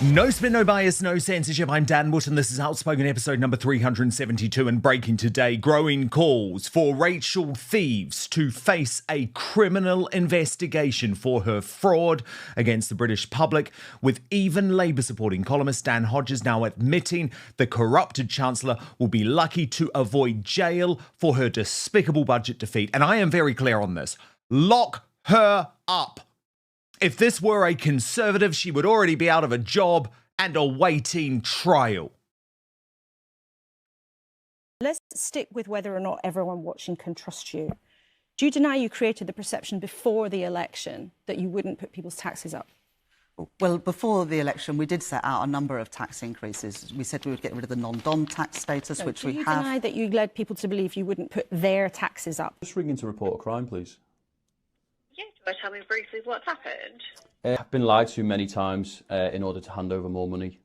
No spin, no bias, no censorship. I'm Dan Wootton. This is Outspoken episode number 372, and breaking today, growing calls for Rachel Thieves to face a criminal investigation for her fraud against the British public, with even Labour-supporting columnist Dan Hodges now admitting the corrupted Chancellor will be lucky to avoid jail for her despicable budget defeat. And I am very clear on this. Lock her up. If this were a Conservative, she would already be out of a job and awaiting trial. Let's stick with whether or not everyone watching can trust you. Do you deny you created the perception before the election that you wouldn't put people's taxes up? Well, before the election, we did set out a number of tax increases. We said we would get rid of the non-dom tax status, which we have. Do you deny that you led people to believe you wouldn't put their taxes up? Just ring in to report a crime, please. Yeah, do you want to tell me briefly what's happened? I've been lied to many times in order to hand over more money.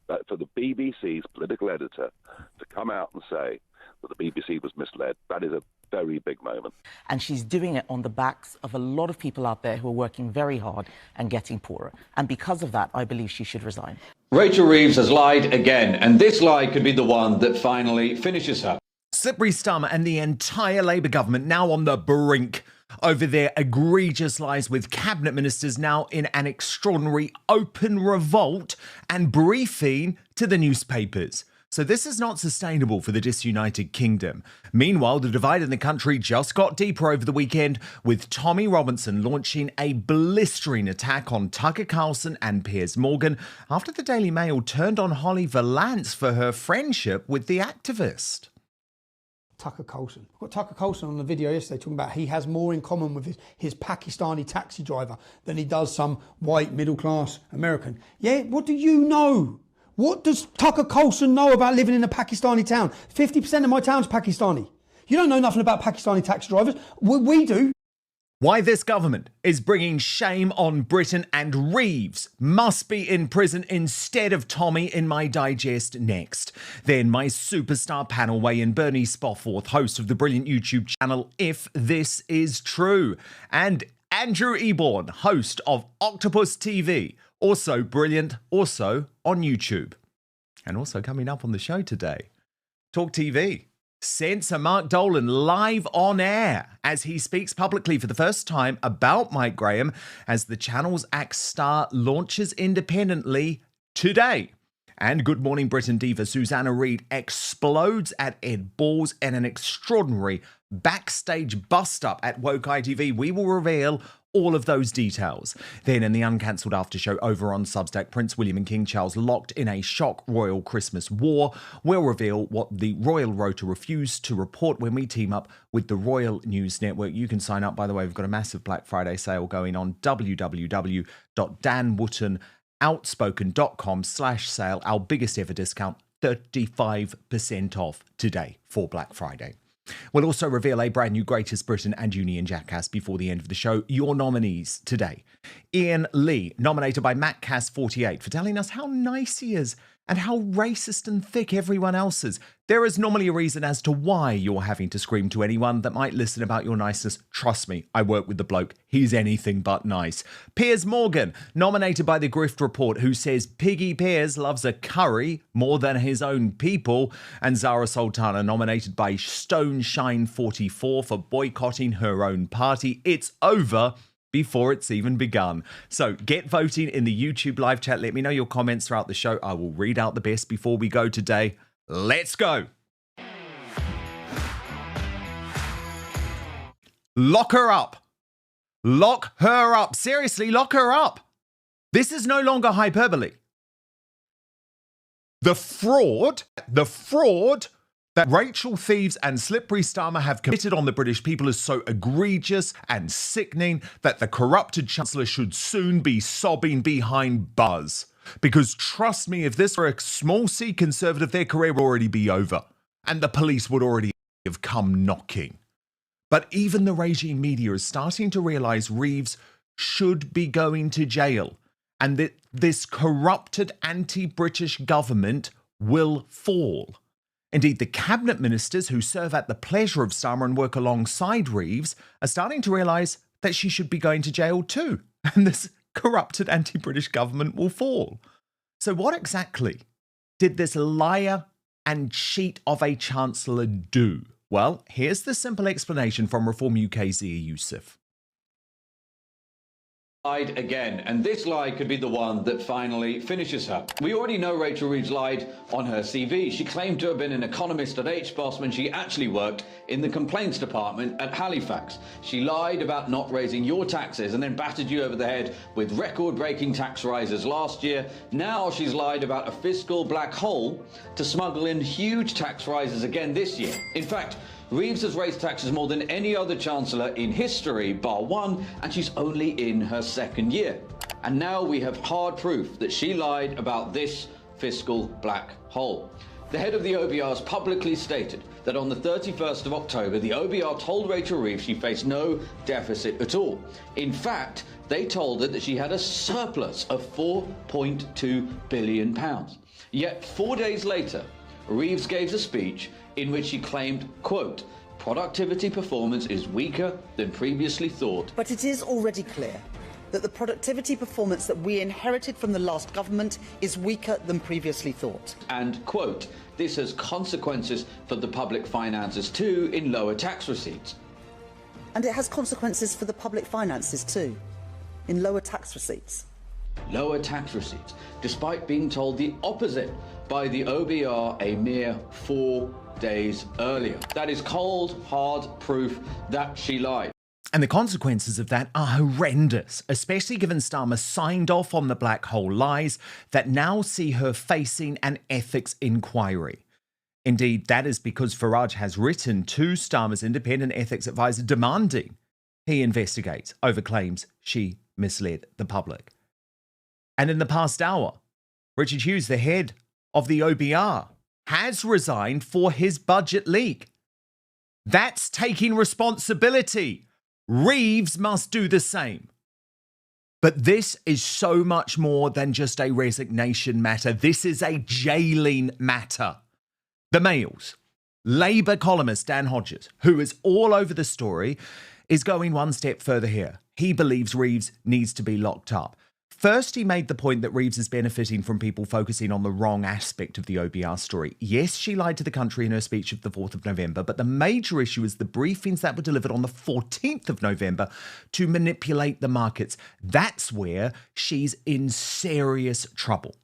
For the BBC's political editor to come out and say that the BBC was misled, that is a very big moment. And she's doing it on the backs of a lot of people out there who are working very hard and getting poorer. And because of that, I believe she should resign. Rachel Reeves has lied again, and this lie could be the one that finally finishes her. Slippery Starmer and the entire Labour government now on the brink over their egregious lies, with cabinet ministers now in an extraordinary open revolt and briefing to the newspapers. So this is not sustainable for the Disunited Kingdom. Meanwhile, the divide in the country just got deeper over the weekend, with Tommy Robinson launching a blistering attack on Tucker Carlson and Piers after the Daily Mail turned on Holly Vallance for her friendship with the activist. Tucker Carlson. I've got Tucker Carlson on the video yesterday talking about he has more in common with his Pakistani taxi driver than he does some white middle-class American. Yeah, what do you know? What does Tucker Carlson know about living in a Pakistani town? 50% of my town's Pakistani. You don't know nothing about Pakistani taxi drivers. We do. Why this government is bringing shame on Britain, and Reeves must be in prison instead of Tommy in my digest next. Then my superstar panel weigh-in, Bernie Spofford, host of the brilliant YouTube channel If This Is True, and Andrew Eborn, host of Octopus TV, also brilliant, also on YouTube. And also coming up on the show today, Talk TV. Censor Mark Dolan live on air as he speaks publicly for the first time about Mike Graham as the channel's Axe star launches independently today. And Good Morning Britain diva Susanna Reid explodes at Ed Balls in an extraordinary backstage bust-up at Woke ITV. We will reveal all of those details. Then in the uncancelled after show over on Substack, Prince William and King Charles locked in a shock royal Christmas war. We'll reveal what the royal rota refused to report when we team up with the Royal News Network. You can sign up, by the way. We've got a massive Black Friday sale going on, www.danwootonoutspoken.com/sale. Our biggest ever discount, 35% off today for Black Friday. We'll also reveal a brand new Greatest Britain and Union Jackass before the end of the show. Your nominees today: Ian Lee, nominated by MattCass48 for telling us how nice he is and how racist and thick everyone else is. There is normally a reason as to why you're having to scream to anyone that might listen about your niceness. Trust me, I work with the bloke. He's anything but nice. Piers Morgan, nominated by the Grift Report, who says Piggy Piers loves a curry more than his own people. And Zara Sultana, nominated by Stoneshine44 for boycotting her own party. It's over before it's even begun. So get voting in the YouTube live chat. Let me know your comments throughout the show. I will read out the best before we go today. Let's go. Lock her up. Lock her up. Seriously, lock her up. This is no longer hyperbole. The fraud that Rachel Thieves and Slippery Starmer have committed on the British people is so egregious and sickening that the corrupted Chancellor should soon be sobbing behind bars. Because trust me, if this were a small C Conservative, their career would already be over and the police would already have come knocking. But even the regime media is starting to realise Reeves should be going to jail and that this corrupted anti-British government will fall. Indeed, the cabinet ministers who serve at the pleasure of Starmer and work alongside Reeves are starting to realise that she should be going to jail too, and this corrupted anti-British government will fall. So what exactly did this liar and cheat of a Chancellor do? Well, here's the simple explanation from Reform UK's Zia Youssef. Lied again, and this lie could be the one that finally finishes her. We already know Rachel Reeves lied on her CV. She claimed to have been an economist at HBOS when she actually worked in the complaints department at Halifax. She lied about not raising your taxes and then battered you over the head with record-breaking tax rises last year. Now she's lied about a fiscal black hole to smuggle in huge tax rises again this year. In fact, Reeves has raised taxes more than any other Chancellor in history, bar one, and she's only in her second year. And now we have hard proof that she lied about this fiscal black hole. The head of the OBR has publicly stated that on the 31st of October, the OBR told Rachel Reeves she faced no deficit at all. In fact, they told her that she had a surplus of £4.2 billion. Yet 4 days later, Reeves gave a speech in which she claimed, quote, productivity performance is weaker than previously thought. But it is already clear that the productivity performance that we inherited from the last government is weaker than previously thought. And, quote, this has consequences for the public finances too in lower tax receipts. And it has consequences for the public finances too, in lower tax receipts. Lower tax receipts, despite being told the opposite by the OBR a mere 4 days earlier. That is cold, hard proof that she lied. And the consequences of that are horrendous, especially given Starmer signed off on the black hole lies that now see her facing an ethics inquiry. Indeed, that is because Farage has written to Starmer's independent ethics advisor demanding he investigates over claims she misled the public. And in the past hour, Richard Hughes, the head of the OBR, has resigned for his budget leak. That's taking responsibility. Reeves must do the same. But this is so much more than just a resignation matter. This is a jailing matter. The Mail's Labour columnist Dan Hodges, who is all over the story, is going one step further here. He believes Reeves needs to be locked up. First, he made the point that Reeves is benefiting from people focusing on the wrong aspect of the OBR story. Yes, she lied to the country in her speech of the 4th of November, but the major issue is the briefings that were delivered on the 14th of November to manipulate the markets. That's where she's in serious trouble.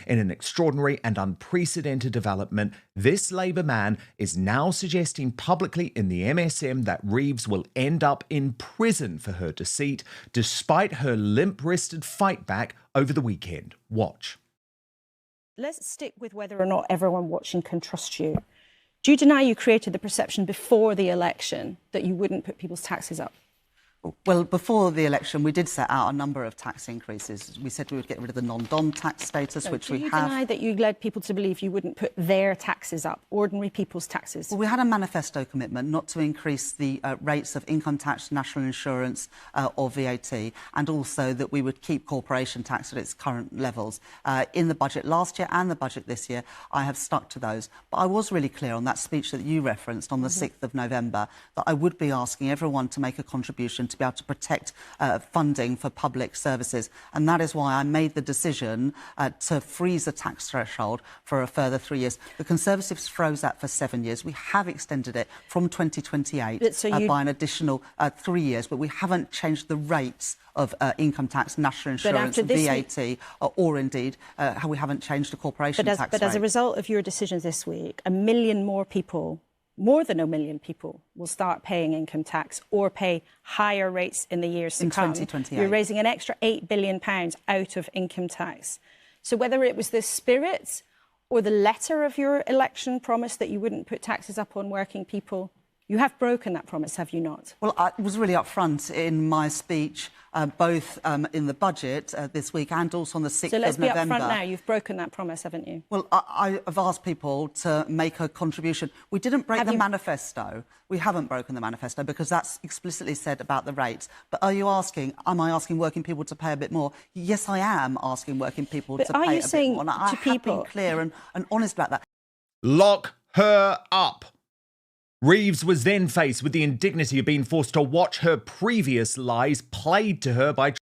In an extraordinary and unprecedented development, this Labour man is now suggesting publicly in the MSM that Reeves will end up in prison for her deceit, despite her limp-wristed fight back over the weekend. Watch. Let's stick with whether or not everyone watching can trust you. Do you deny you created the perception before the election that you wouldn't put people's taxes up? Well, before the election, we did set out a number of tax increases. We said we would get rid of the non-dom tax status, which we have. Do you deny that you led people to believe you wouldn't put their taxes up, ordinary people's taxes? Well, we had a manifesto commitment not to increase the rates of income tax, national insurance or VAT, and also that we would keep corporation tax at its current levels. In the budget last year and the budget this year, I have stuck to those. But I was really clear on that speech that you referenced on the 6th of November that I would be asking everyone to make a contribution to be able to protect funding for public services. And that is why I made the decision to freeze the tax threshold for a further 3 years. The Conservatives froze that for 7 years. We have extended it from 2028 by an additional 3 years, but we haven't changed the rates of income tax, national insurance, VAT, or indeed how we haven't changed the corporation tax rate. But as a result of your decisions this week, 1 million more people, more than 1 million people, will start paying income tax or pay higher rates in the years to come. 2028. You're raising an extra £8 billion out of income tax. So whether it was the spirit or the letter of your election promise that you wouldn't put taxes up on working people, you have broken that promise, have you not? Well, I was really upfront in my speech, both in the budget this week and also on the 6th of November. So let's be upfront now. You've broken that promise, haven't you? Well, I have asked people to make a contribution. We didn't break the manifesto. We haven't broken the manifesto because that's explicitly said about the rates. But am I asking working people to pay a bit more? Yes, I am asking working people to pay a bit more. Are you saying and I to people... have been clear and honest about that. Lock her up. Reeves was then faced with the indignity of being forced to watch her previous lies played to her by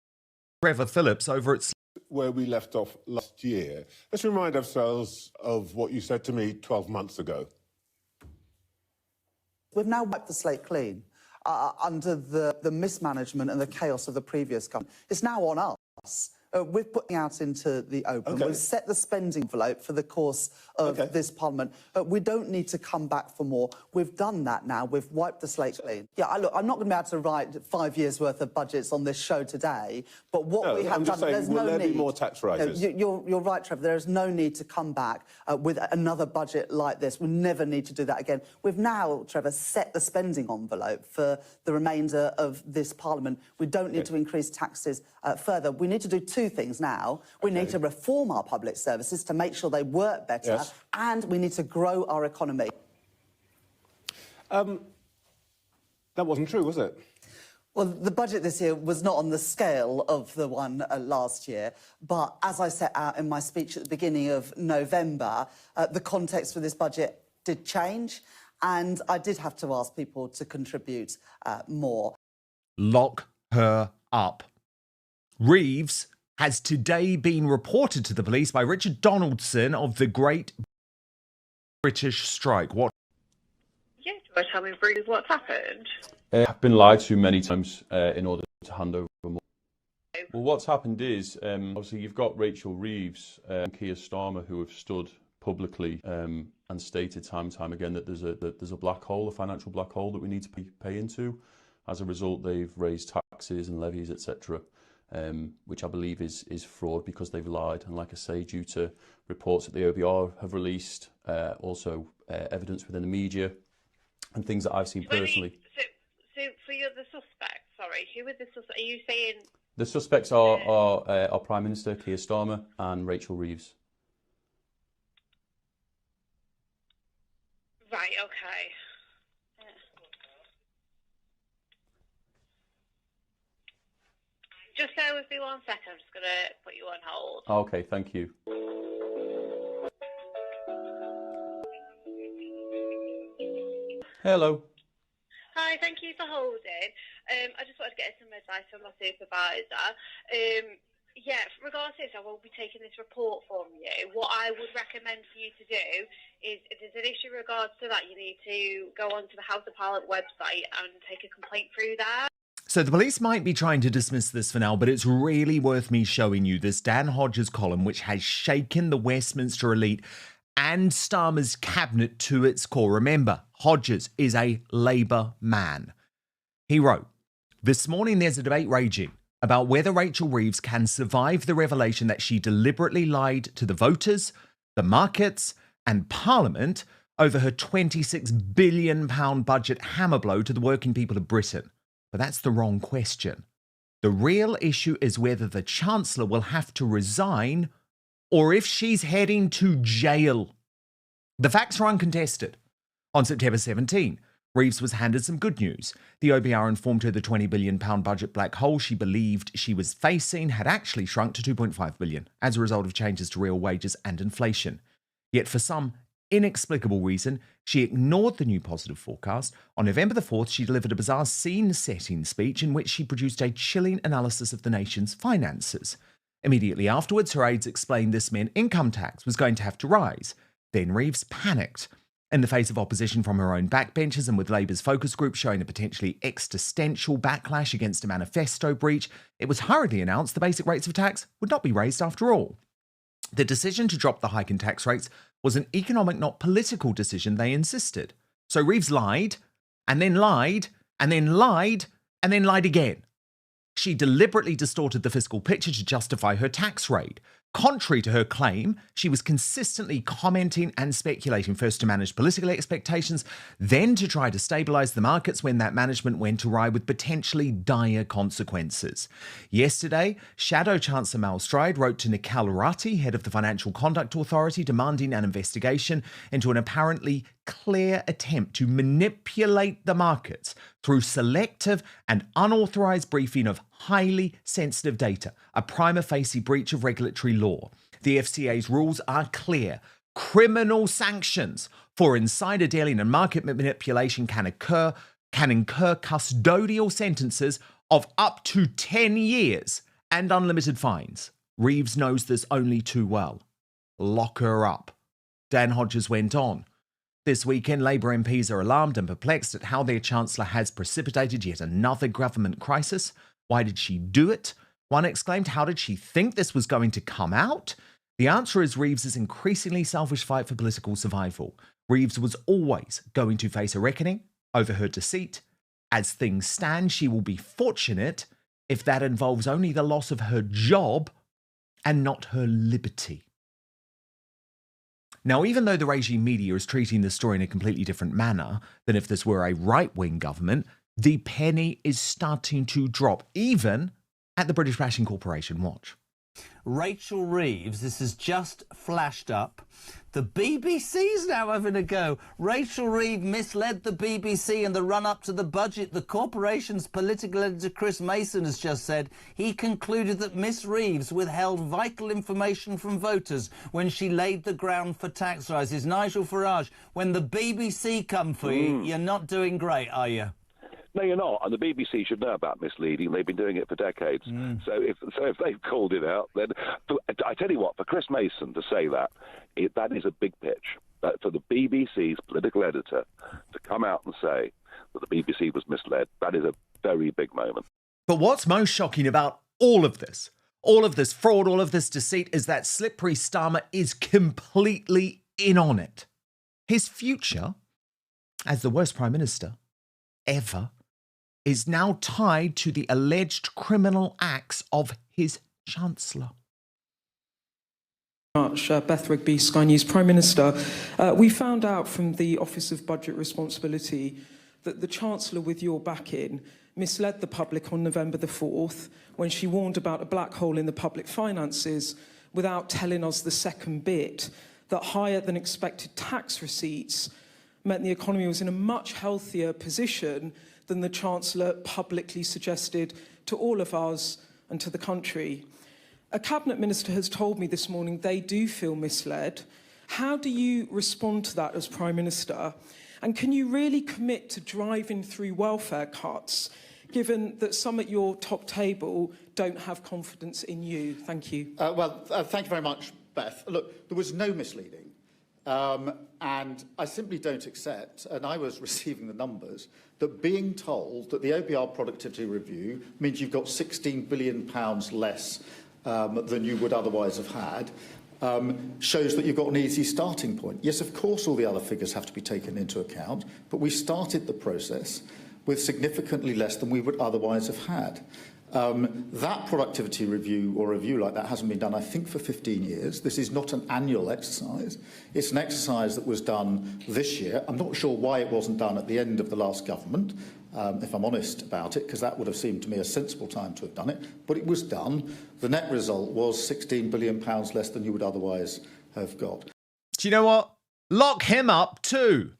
Trevor Phillips over at where we left off last year. Let's remind ourselves of what you said to me 12 months ago. We've now wiped the slate clean under the mismanagement and the chaos of the previous government. It's now on us. We're putting out into the open. Okay. We've set the spending envelope for the course of this Parliament. We don't need to come back for more. We've done that now. We've wiped the slate clean. Yeah, look, I'm not going to be able to write 5 years' worth of budgets on this show today, but what we have I'm just done, saying, there's will no there need. be more tax rises? You're right, Trevor. There is no need to come back with another budget like this. We never need to do that again. We've now, Trevor, set the spending envelope for the remainder of this Parliament. We don't need to increase taxes further. We need to do two things now. We need to reform our public services to make sure they work better, and we need to grow our economy. That wasn't true, was it? Well, the budget this year was not on the scale of the one last year, but as I set out in my speech at the beginning of November, the context for this budget did change, and I did have to ask people to contribute more. Lock her up. Reeves has today been reported to the police by Richard Donaldson of the Great British Strike. What? Yeah, do you want to tell me briefly what's happened? I've been lied to many times in order to hand over more. Well, what's happened is, obviously, you've got Rachel Reeves and Keir Starmer who have stood publicly and stated time and time again that there's a black hole, a financial black hole that we need to pay into. As a result, they've raised taxes and levies, etc., which I believe is fraud because they've lied. And like I say, due to reports that the OBR have released, also evidence within the media and things that I've seen personally. So for the suspects, sorry, who are the suspects? Are you saying... The suspects are our Prime Minister, Keir Starmer, and Rachel Reeves. Right, okay. Just bear with me 1 second, I'm just going to put you on hold. Okay, thank you. Hello. Hi, thank you for holding. I just wanted to get some advice from my supervisor. Yeah, regardless of this, I won't be taking this report from you. What I would recommend for you to do is, if there's an issue in regards to that, you need to go onto the House of Parliament website and take a complaint through there. So the police might be trying to dismiss this for now, but it's really worth me showing you this Dan Hodges column, which has shaken the Westminster elite and Starmer's cabinet to its core. Remember, Hodges is a Labour man. He wrote, "This morning there's a debate raging about whether Rachel Reeves can survive the revelation that she deliberately lied to the voters, the markets and Parliament over her £26 billion budget hammer blow to the working people of Britain. But that's the wrong question. The real issue is whether the Chancellor will have to resign or if she's heading to jail. The facts are uncontested. On September 17, Reeves was handed some good news. The OBR informed her the £20 billion budget black hole she believed she was facing had actually shrunk to £2.5 billion as a result of changes to real wages and inflation. Yet for some inexplicable reason, she ignored the new positive forecast. On November the 4th, she delivered a bizarre scene-setting speech in which she produced a chilling analysis of the nation's finances. Immediately afterwards, her aides explained this meant income tax was going to have to rise. Then Reeves panicked. In the face of opposition from her own backbenchers and with Labour's focus group showing a potentially existential backlash against a manifesto breach, it was hurriedly announced the basic rates of tax would not be raised after all. The decision to drop the hike in tax rates was an economic, not political decision, they insisted. So Reeves lied, and then lied, and then lied, and then lied again. She deliberately distorted the fiscal picture to justify her tax rate. Contrary to her claim, she was consistently commenting and speculating, first to manage political expectations, then to try to stabilise the markets when that management went awry with potentially dire consequences. Yesterday, Shadow Chancellor Mal Stride wrote to Nikhil Ratti, head of the Financial Conduct Authority, demanding an investigation into an apparently clear attempt to manipulate the markets through selective and unauthorised briefing of highly sensitive data, a prima facie breach of regulatory law. The FCA's rules are clear. Criminal sanctions for insider dealing and market manipulation can incur custodial sentences of up to 10 years and unlimited fines. Reeves knows this only too well. Lock her up. Dan Hodges went on. This weekend, Labour MPs are alarmed and perplexed at how their Chancellor has precipitated yet another government crisis. Why did she do it? One exclaimed, how did she think this was going to come out? The answer is Reeves' increasingly selfish fight for political survival. Reeves was always going to face a reckoning over her deceit. As things stand, she will be fortunate if that involves only the loss of her job and not her liberty. Now, even though the regime media is treating the story in a completely different manner than if this were a right-wing government, the penny is starting to drop, even at the British Bashing Corporation. Watch. Rachel Reeves, this has just flashed up. The BBC's now having a go. Rachel Reeves misled the BBC in the run-up to the budget. The corporation's political editor Chris Mason has just said he concluded that Miss Reeves withheld vital information from voters when she laid the ground for tax rises. Nigel Farage, when the BBC come for you, you're not doing great, are you? No, you're not. And the BBC should know about misleading. They've been doing it for decades. So if they've called it out, then I tell you what, for Chris Mason to say that, that is a big pitch. For the BBC's political editor to come out and say that the BBC was misled, that is a very big moment. But what's most shocking about all of this fraud, all of this deceit, is that slippery Starmer is completely in on it. His future as the worst Prime Minister ever is now tied to the alleged criminal acts of his Chancellor. Beth Rigby, Sky News. Prime Minister, we found out from the Office of Budget Responsibility that the Chancellor, with your backing, misled the public on November the 4th when she warned about a black hole in the public finances without telling us the second bit, that higher than expected tax receipts meant the economy was in a much healthier position than the Chancellor publicly suggested to all of us and to the country. A Cabinet Minister has told me this morning they do feel misled. How do you respond to that as Prime Minister? And can you really commit to driving through welfare cuts, given that some at your top table don't have confidence in you? Thank you. Thank you very much, Beth. Look, there was no misleading. And I simply don't accept, and I was receiving the numbers, that being told that the OBR productivity review means you've got £16 billion less than you would otherwise have had, shows that you've got an easy starting point. Yes, of course, all the other figures have to be taken into account, but we started the process with significantly less than we would otherwise have had. That productivity review or review like that hasn't been done, I think, for 15 years. This is not an annual exercise. It's an exercise that was done this year. I'm not sure why it wasn't done at the end of the last government, if I'm honest about it, because that would have seemed to me a sensible time to have done it. But it was done. The net result was £16 billion less than you would otherwise have got. Do you know what? Lock him up too.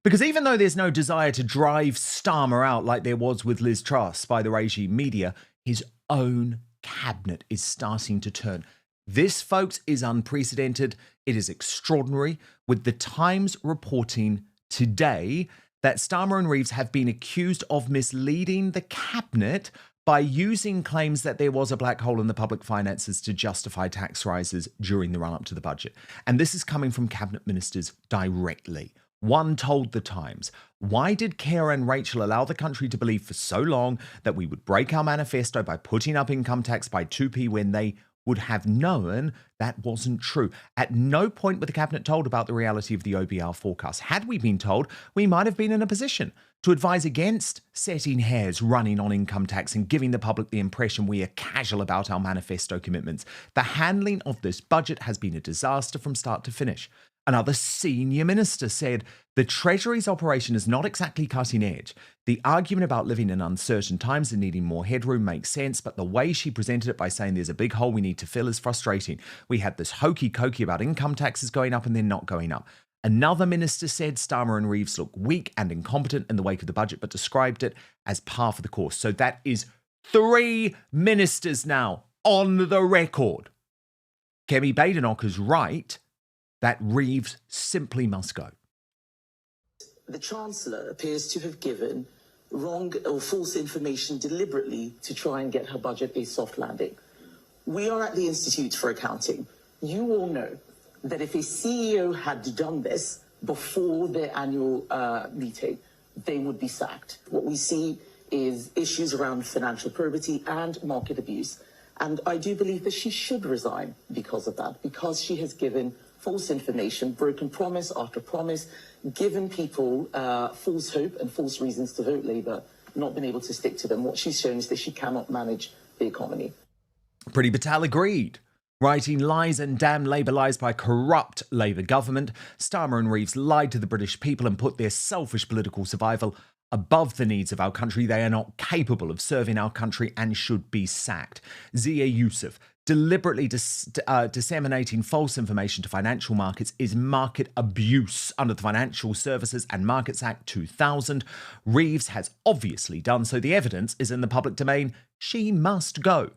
Because even though there's no desire to drive Starmer out like there was with Liz Truss by the regime media, his own cabinet is starting to turn. This, folks, is unprecedented. It is extraordinary, with the Times reporting today that Starmer and Reeves have been accused of misleading the cabinet by using claims that there was a black hole in the public finances to justify tax rises during the run-up to the budget. And this is coming from cabinet ministers directly. One told the Times, why did Keir and Rachel allow the country to believe for so long that we would break our manifesto by putting up income tax by 2p when they would have known that wasn't true? At no point were the cabinet told about the reality of the OBR forecast. Had we been told, we might have been in a position to advise against setting hairs running on income tax and giving the public the impression we are casual about our manifesto commitments. The handling of this budget has been a disaster from start to finish. Another senior minister said, the Treasury's operation is not exactly cutting edge. The argument about living in uncertain times and needing more headroom makes sense, but the way she presented it by saying there's a big hole we need to fill is frustrating. We had this hokey-cokey about income taxes going up and then not going up. Another minister said Starmer and Reeves look weak and incompetent in the wake of the budget, but described it as par for the course. So that is 3 ministers now on the record. Kemi Badenoch's right that Reeves simply must go. The Chancellor appears to have given wrong or false information deliberately to try and get her budget a soft landing. We are at the Institute for Accounting. You all know that if a CEO had done this before their annual meeting, they would be sacked. What we see is issues around financial probity and market abuse. And I do believe that she should resign because of that, because she has given false information, broken promise after promise, given people false hope and false reasons to vote Labour, not been able to stick to them. What she's shown is that she cannot manage the economy. Pretty Patel agreed. Writing lies and damn Labour lies by a corrupt Labour government, Starmer and Reeves lied to the British people and put their selfish political survival above the needs of our country. They are not capable of serving our country and should be sacked. Zia Yusuf deliberately disseminating false information to financial markets is market abuse under the Financial Services and Markets Act 2000. Reeves has obviously done so. The evidence is in the public domain. She must go.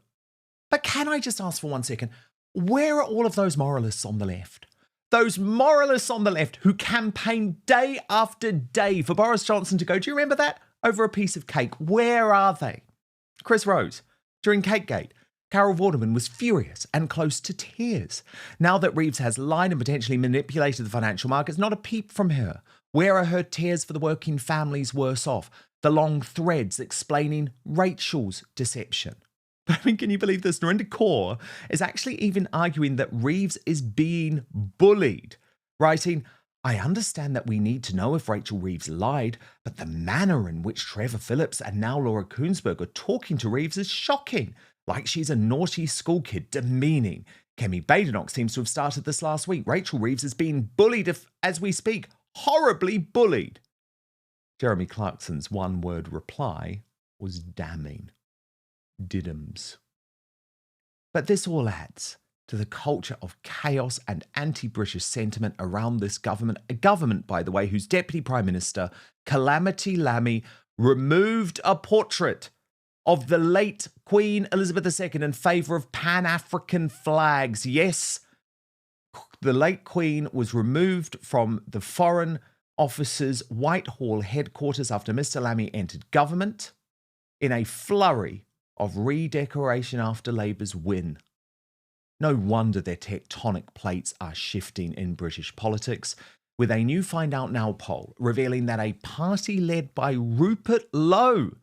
But can I just ask for 1 second, where are all of those moralists on the left? Those moralists on the left who campaign day after day for Boris Johnson to go, do you remember that? Over a piece of cake. Where are they? Chris Rose, during Cakegate, Carol Vorderman was furious and close to tears. Now that Reeves has lied and potentially manipulated the financial markets, not a peep from her. Where are her tears for the working families worse off? The long threads explaining Rachel's deception. I mean, can you believe this? Narendra Kaur is actually even arguing that Reeves is being bullied, writing, I understand that we need to know if Rachel Reeves lied, but the manner in which Trevor Phillips and now Laura Kuenssberg are talking to Reeves is shocking, like she's a naughty school kid, demeaning. Kemi Badenoch seems to have started this last week. Rachel Reeves is being bullied, as we speak, horribly bullied. Jeremy Clarkson's one-word reply was damning. Diddums. But this all adds to the culture of chaos and anti-British sentiment around this government, a government, by the way, whose Deputy Prime Minister, Calamity Lammy, removed a portrait of the late Queen Elizabeth II in favour of Pan-African flags. Yes, the late Queen was removed from the Foreign Office's Whitehall headquarters after Mr Lammy entered government in a flurry of redecoration after Labour's win. No wonder their tectonic plates are shifting in British politics, with a new Find Out Now poll revealing that a party led by Rupert Lowe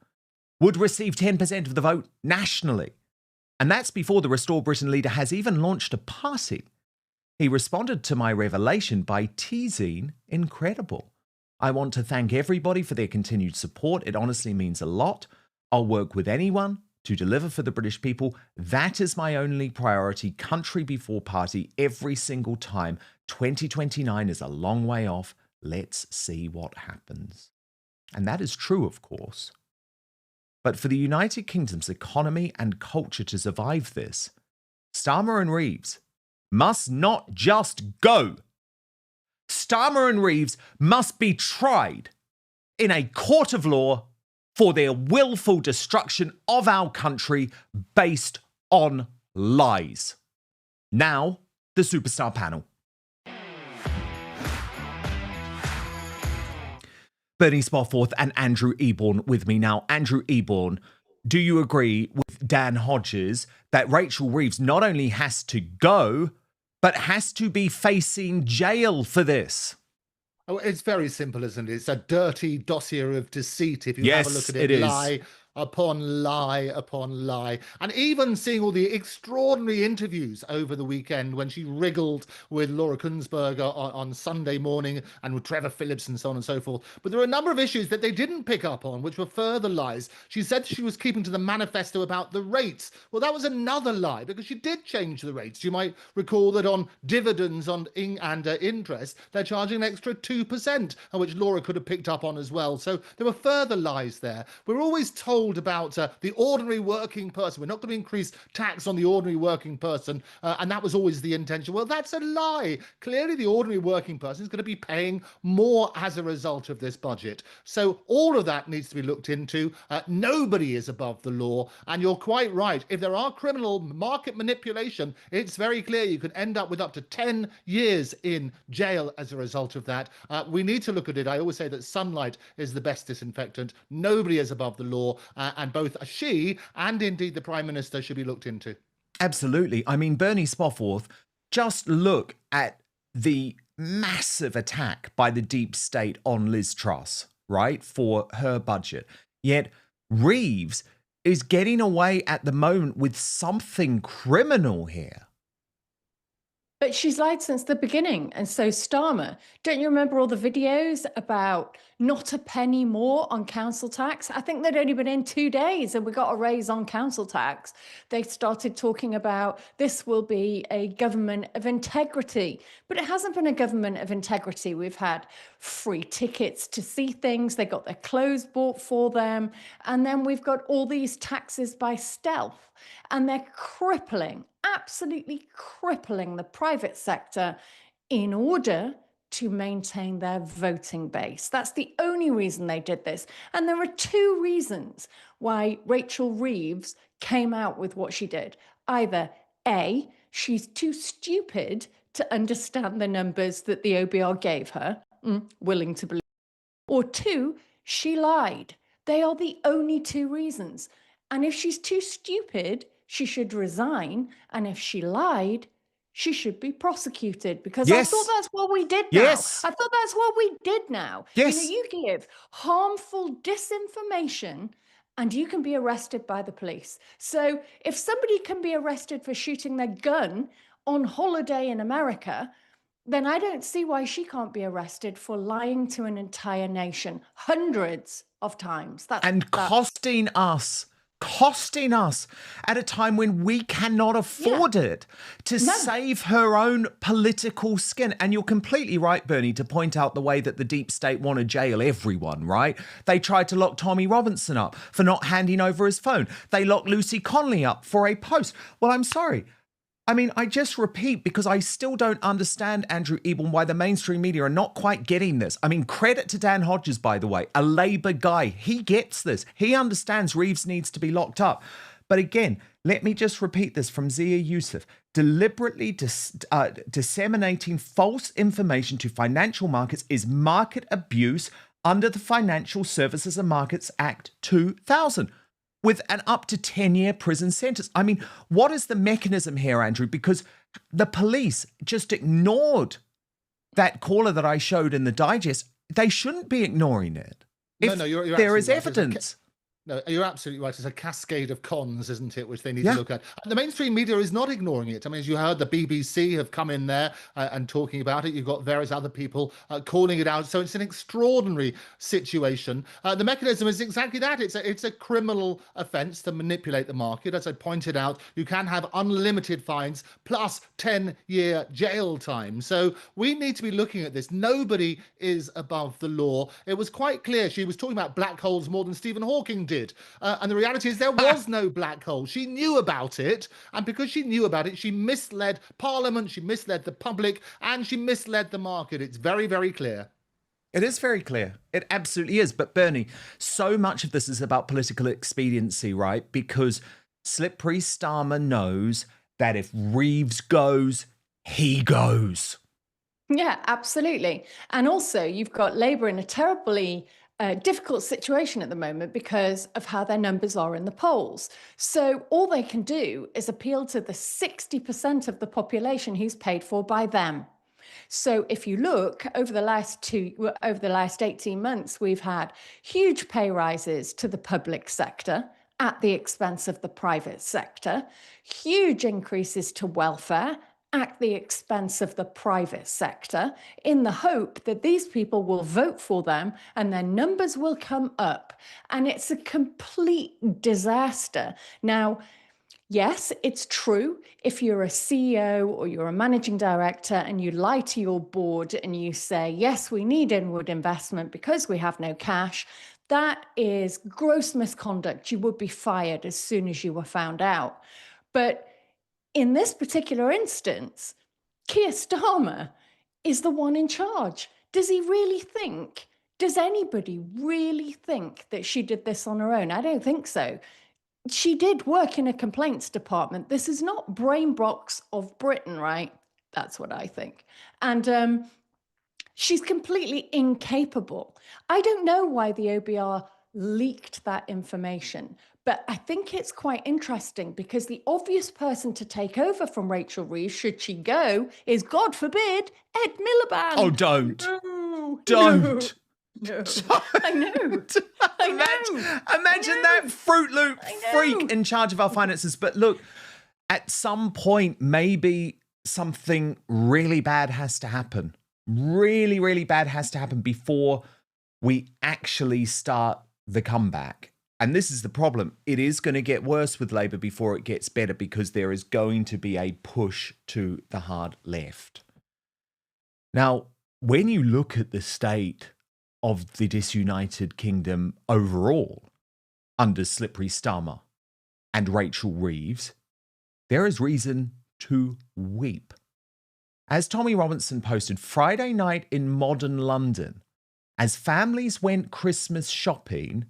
would receive 10% of the vote nationally. And that's before the Restore Britain leader has even launched a party. He responded to my revelation by teasing incredible. I want to thank everybody for their continued support. It honestly means a lot. I'll work with anyone to deliver for the British people. That is my only priority, country before party, every single time. 2029 is a long way off. Let's see what happens. And that is true, of course. But for the United Kingdom's economy and culture to survive this, Starmer and Reeves must not just go. Starmer and Reeves must be tried in a court of law for their willful destruction of our country based on lies. Now, the Superstar panel. Bernie Spofford and Andrew Eborn with me now. Andrew Eborn, do you agree with Dan Hodges that Rachel Reeves not only has to go, but has to be facing jail for this? Oh, it's very simple, isn't it? It's a dirty dossier of deceit. If you have a look at it, lie upon lie upon lie. And even seeing all the extraordinary interviews over the weekend when she wriggled with Laura Kuenssberg on Sunday morning and with Trevor Phillips and so on and so forth. But there are a number of issues that they didn't pick up on, which were further lies. She said she was keeping to the manifesto about the rates. Well, that was another lie because she did change the rates. You might recall that on dividends and interest, they're charging an extra 2%, which Laura could have picked up on as well. So there were further lies there. We're always told about the ordinary working person. We're not going to increase tax on the ordinary working person, and that was always the intention. Well, that's a lie. Clearly, the ordinary working person is going to be paying more as a result of this budget. So all of that needs to be looked into. Nobody is above the law, and you're quite right. If there are criminal market manipulation, it's very clear you could end up with up to 10 years in jail as a result of that. We need to look at it. I always say that sunlight is the best disinfectant. Nobody is above the law. And both she and indeed the Prime Minister should be looked into. Absolutely. I mean, Bernie Spoffworth, just look at the massive attack by the deep state on Liz Truss, right, for her budget. Yet Reeves is getting away at the moment with something criminal here. But she's lied since the beginning, and so Starmer. Don't you remember all the videos about not a penny more on council tax? I think they'd only been in 2 days and we got a raise on council tax. They started talking about this will be a government of integrity, but it hasn't been a government of integrity. We've had free tickets to see things. They got their clothes bought for them. And then we've got all these taxes by stealth, and they're crippling, absolutely crippling the private sector in order to maintain their voting base. That's the only reason they did this. And there are 2 reasons why Rachel Reeves came out with what she did. Either A, she's too stupid to understand the numbers that the OBR gave her, willing to believe, or 2, she lied. They are the only 2 reasons. And if she's too stupid, she should resign. And if she lied, she should be prosecuted, because I thought that's what we did now. Yes. I thought that's what we did now. Yes. You know, you give harmful disinformation and you can be arrested by the police. So if somebody can be arrested for shooting their gun on holiday in America, then I don't see why she can't be arrested for lying to an entire nation hundreds of times. Costing us at a time when we cannot afford it to save her own political skin. And you're completely right, Bernie, to point out the way that the deep state want to jail everyone, right? They tried to lock Tommy Robinson up for not handing over his phone. They locked Lucy Connolly up for a post. Well, I'm sorry. I mean, I just repeat, because I still don't understand, Andrew Ebel, why the mainstream media are not quite getting this. I mean, credit to Dan Hodges, by the way, a Labour guy. He gets this. He understands Reeves needs to be locked up. But again, let me just repeat this from Zia Youssef. Deliberately disseminating false information to financial markets is market abuse under the Financial Services and Markets Act 2000. With an up to 10-year prison sentence. I mean, what is the mechanism here, Andrew? Because the police just ignored that caller that I showed in the digest. They shouldn't be ignoring it. No, you're there is right. evidence. No, you're absolutely right. It's a cascade of cons, isn't it, which they need to look at. And the mainstream media is not ignoring it. I mean, as you heard, the BBC have come in there and talking about it. You've got various other people calling it out. So it's an extraordinary situation. The mechanism is exactly that. It's a criminal offence to manipulate the market. As I pointed out, you can have unlimited fines plus 10-year jail time. So we need to be looking at this. Nobody is above the law. It was quite clear. She was talking about black holes more than Stephen Hawking did. And the reality is there was no black hole. She knew about it. And because she knew about it, she misled Parliament, she misled the public, and she misled the market. It's very, very clear. It is very clear. It absolutely is. But Bernie, so much of this is about political expediency, right? Because slippery Starmer knows that if Reeves goes, he goes. Yeah, absolutely. And also, you've got Labour in a terribly difficult situation at the moment because of how their numbers are in the polls. So all they can do is appeal to the 60% of the population who's paid for by them. So if you look over the last 18 months, we've had huge pay rises to the public sector at the expense of the private sector, huge increases to welfare at the expense of the private sector, in the hope that these people will vote for them and their numbers will come up. And it's a complete disaster. Now, yes, it's true. If you're a CEO or you're a managing director and you lie to your board and you say, yes, we need inward investment because we have no cash, that is gross misconduct. You would be fired as soon as you were found out. But in this particular instance, Keir Starmer is the one in charge. Does anybody really think that she did this on her own? I don't think so. She did work in a complaints department. This is not Brain Box of Britain, right? That's what I think. And she's completely incapable. I don't know why the OBR leaked that information. But I think it's quite interesting because the obvious person to take over from Rachel Reeves, should she go, is, God forbid, Ed Miliband. Oh, don't. No, Don't. No. I know. Imagine that Fruit Loop freak in charge of our finances. But look, at some point, maybe something really bad has to happen. Really, really bad has to happen before we actually start the comeback. And this is the problem. It is going to get worse with Labour before it gets better, because there is going to be a push to the hard left. Now, when you look at the state of the Disunited Kingdom overall, under slippery Starmer and Rachel Reeves, there is reason to weep. As Tommy Robinson posted, Friday night in modern London, as families went Christmas shopping,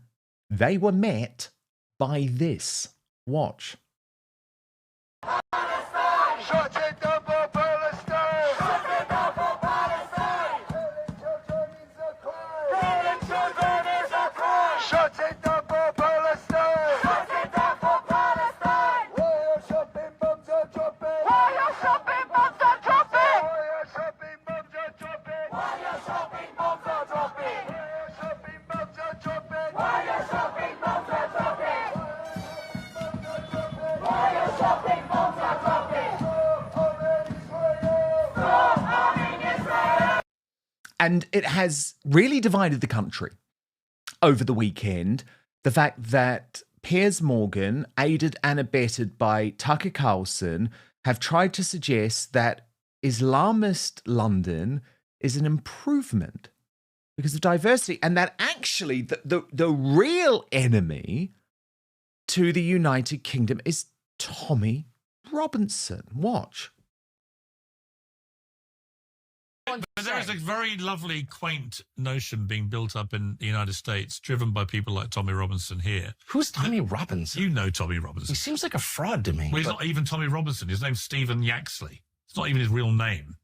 they were met by this. Watch. And it has really divided the country over the weekend. The fact that Piers Morgan, aided and abetted by Tucker Carlson, have tried to suggest that Islamist London is an improvement because of diversity, and that actually the real enemy to the United Kingdom is Tommy Robinson. Watch. But there is a very lovely, quaint notion being built up in the United States, driven by people like Tommy Robinson here. Who's Tommy Robinson? You know Tommy Robinson. He seems like a fraud to me. Well, he's not even Tommy Robinson. His name's Stephen Yaxley. It's not even his real name.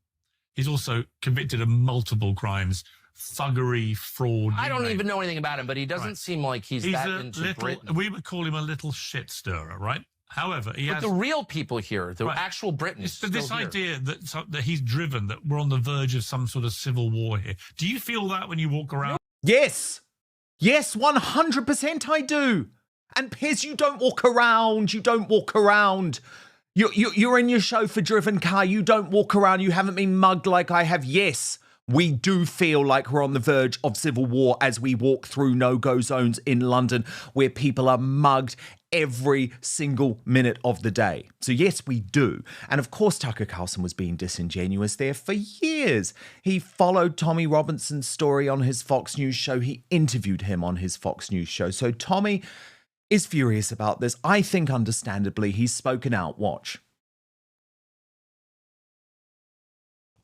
He's also convicted of multiple crimes, thuggery, fraud. I don't even know anything about him, but he doesn't seem like he's that into Britain. We would call him a little shit stirrer, right? However, but the real people here, the actual Britons, but this idea that he's driven, that we're on the verge of some sort of civil war here. Do you feel that when you walk around? Yes. Yes, 100% I do. And Piers, you don't walk around. You don't walk around. You're in your chauffeur-driven car. You don't walk around. You haven't been mugged like I have. Yes, we do feel like we're on the verge of civil war as we walk through no-go zones in London where people are mugged every single minute of the day. So yes, we do. And of course, Tucker Carlson was being disingenuous there for years. He followed Tommy Robinson's story on his Fox News show. He interviewed him on his Fox News show. So Tommy is furious about this. I think understandably, he's spoken out. Watch.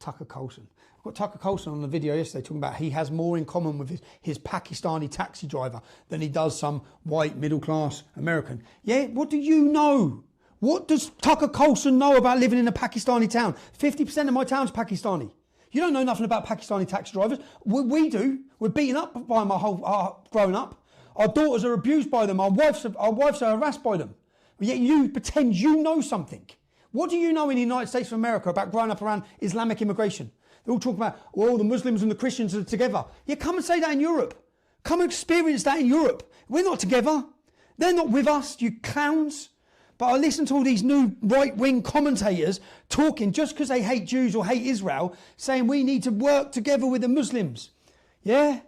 Tucker Carlson. I've got Tucker Carlson on the video yesterday talking about he has more in common with his Pakistani taxi driver than he does some white middle-class American. Yeah, what do you know? What does Tucker Carlson know about living in a Pakistani town? 50% of my town's Pakistani. You don't know nothing about Pakistani taxi drivers. We do. We're beaten up by them our growing up. Our daughters are abused by them. Our wives are harassed by them. But yet you pretend you know something. What do you know in the United States of America about growing up around Islamic immigration? They're all talking about, well, the Muslims and the Christians are together. Yeah, come and say that in Europe. Come and experience that in Europe. We're not together. They're not with us, you clowns. But I listen to all these new right-wing commentators talking just because they hate Jews or hate Israel, saying we need to work together with the Muslims. Yeah?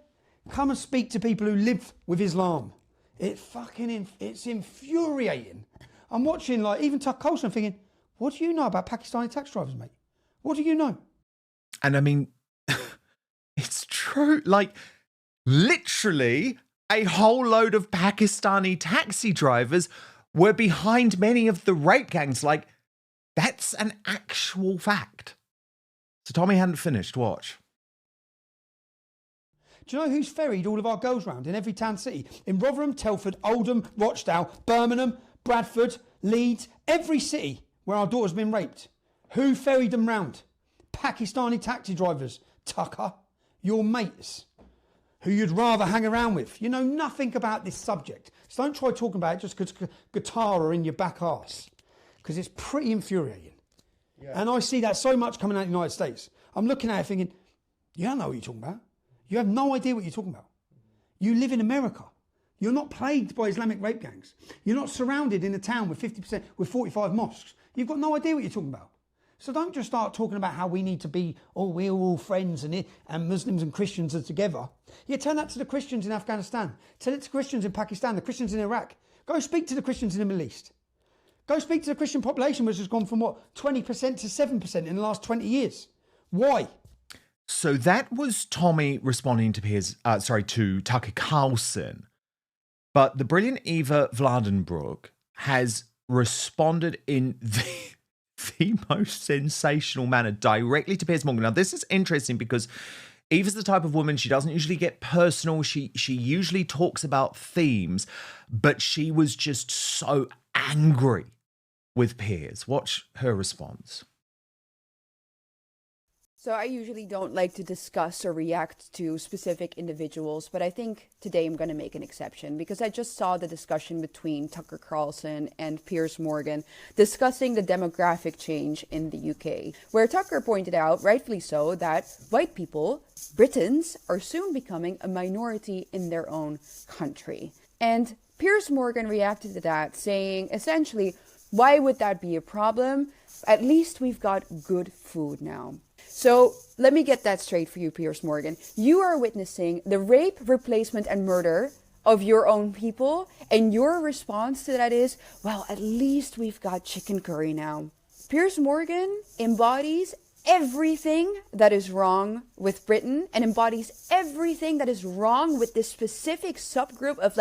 Come and speak to people who live with Islam. It's infuriating. I'm watching, like, even Tucker Carlson thinking, what do you know about Pakistani taxi drivers, mate? What do you know? And I mean, it's true. Like, literally, a whole load of Pakistani taxi drivers were behind many of the rape gangs. Like, that's an actual fact. So Tommy hadn't finished. Watch. Do you know who's ferried all of our girls round in every town city? In Rotherham, Telford, Oldham, Rochdale, Birmingham, Bradford, Leeds, every city where our daughter's been raped. Who ferried them round? Pakistani taxi drivers. Tucker, your mates. who you'd rather hang around with. You know nothing about this subject. So don't try talking about it just because guitar are in your back arse, because it's pretty infuriating. Yeah. And I see that so much coming out of the United States. I'm looking at it thinking, you don't know what you're talking about. You have no idea what you're talking about. You live in America. You're not plagued by Islamic rape gangs. You're not surrounded in a town with 50%, with 45 mosques. You've got no idea what you're talking about. So don't just start talking about how we need to be, we're all friends and Muslims and Christians are together. Yeah, tell that to the Christians in Afghanistan. Tell it to Christians in Pakistan, the Christians in Iraq. Go speak to the Christians in the Middle East. Go speak to the Christian population, which has gone from 20% to 7% in the last 20 years. Why? So that was Tommy responding to to Tucker Carlson. But the brilliant Eva Vladenbroek has responded in the most sensational manner directly to Piers Morgan. Now, this is interesting because Eva's the type of woman, she doesn't usually get personal. She usually talks about themes, but she was just so angry with Piers. Watch her response. So I usually don't like to discuss or react to specific individuals, but I think today I'm going to make an exception because I just saw the discussion between Tucker Carlson and Piers Morgan discussing the demographic change in the UK, where Tucker pointed out, rightfully so, that white people, Britons, are soon becoming a minority in their own country. And Piers Morgan reacted to that, saying essentially, why would that be a problem? At least we've got good food now. So let me get that straight for you, Piers Morgan. You are witnessing the rape, replacement, and murder of your own people, and your response to that is, well, at least we've got chicken curry now. Piers Morgan embodies everything that is wrong with Britain and embodies everything that is wrong with this specific subgroup of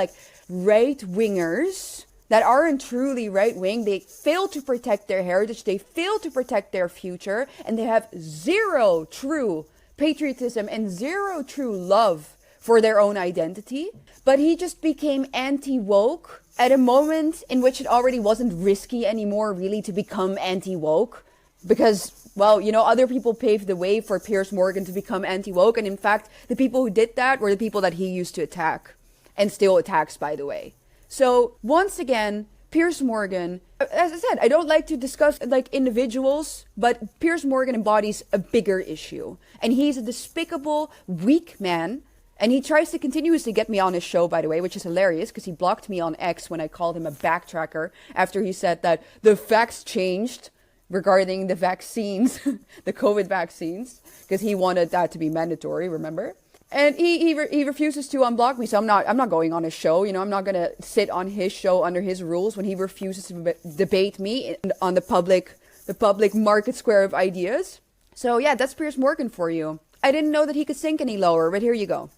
right-wingers that aren't truly right-wing. They fail to protect their heritage, they fail to protect their future, and they have zero true patriotism and zero true love for their own identity. But he just became anti-woke at a moment in which it already wasn't risky anymore, really, to become anti-woke. Because, well, other people paved the way for Piers Morgan to become anti-woke. And in fact, the people who did that were the people that he used to attack. And still attacks, by the way. So once again, Piers Morgan, as I said, I don't like to discuss individuals, but Piers Morgan embodies a bigger issue. And he's a despicable, weak man. And he tries to continuously get me on his show, by the way, which is hilarious because he blocked me on X when I called him a backtracker after he said that the facts changed regarding the vaccines, the COVID vaccines, because he wanted that to be mandatory, remember? And he refuses to unblock me, so I'm not going on his show. I'm not gonna sit on his show under his rules when he refuses to debate me on the public market square of ideas. So yeah, that's Piers Morgan for you. I didn't know that he could sink any lower, but here you go.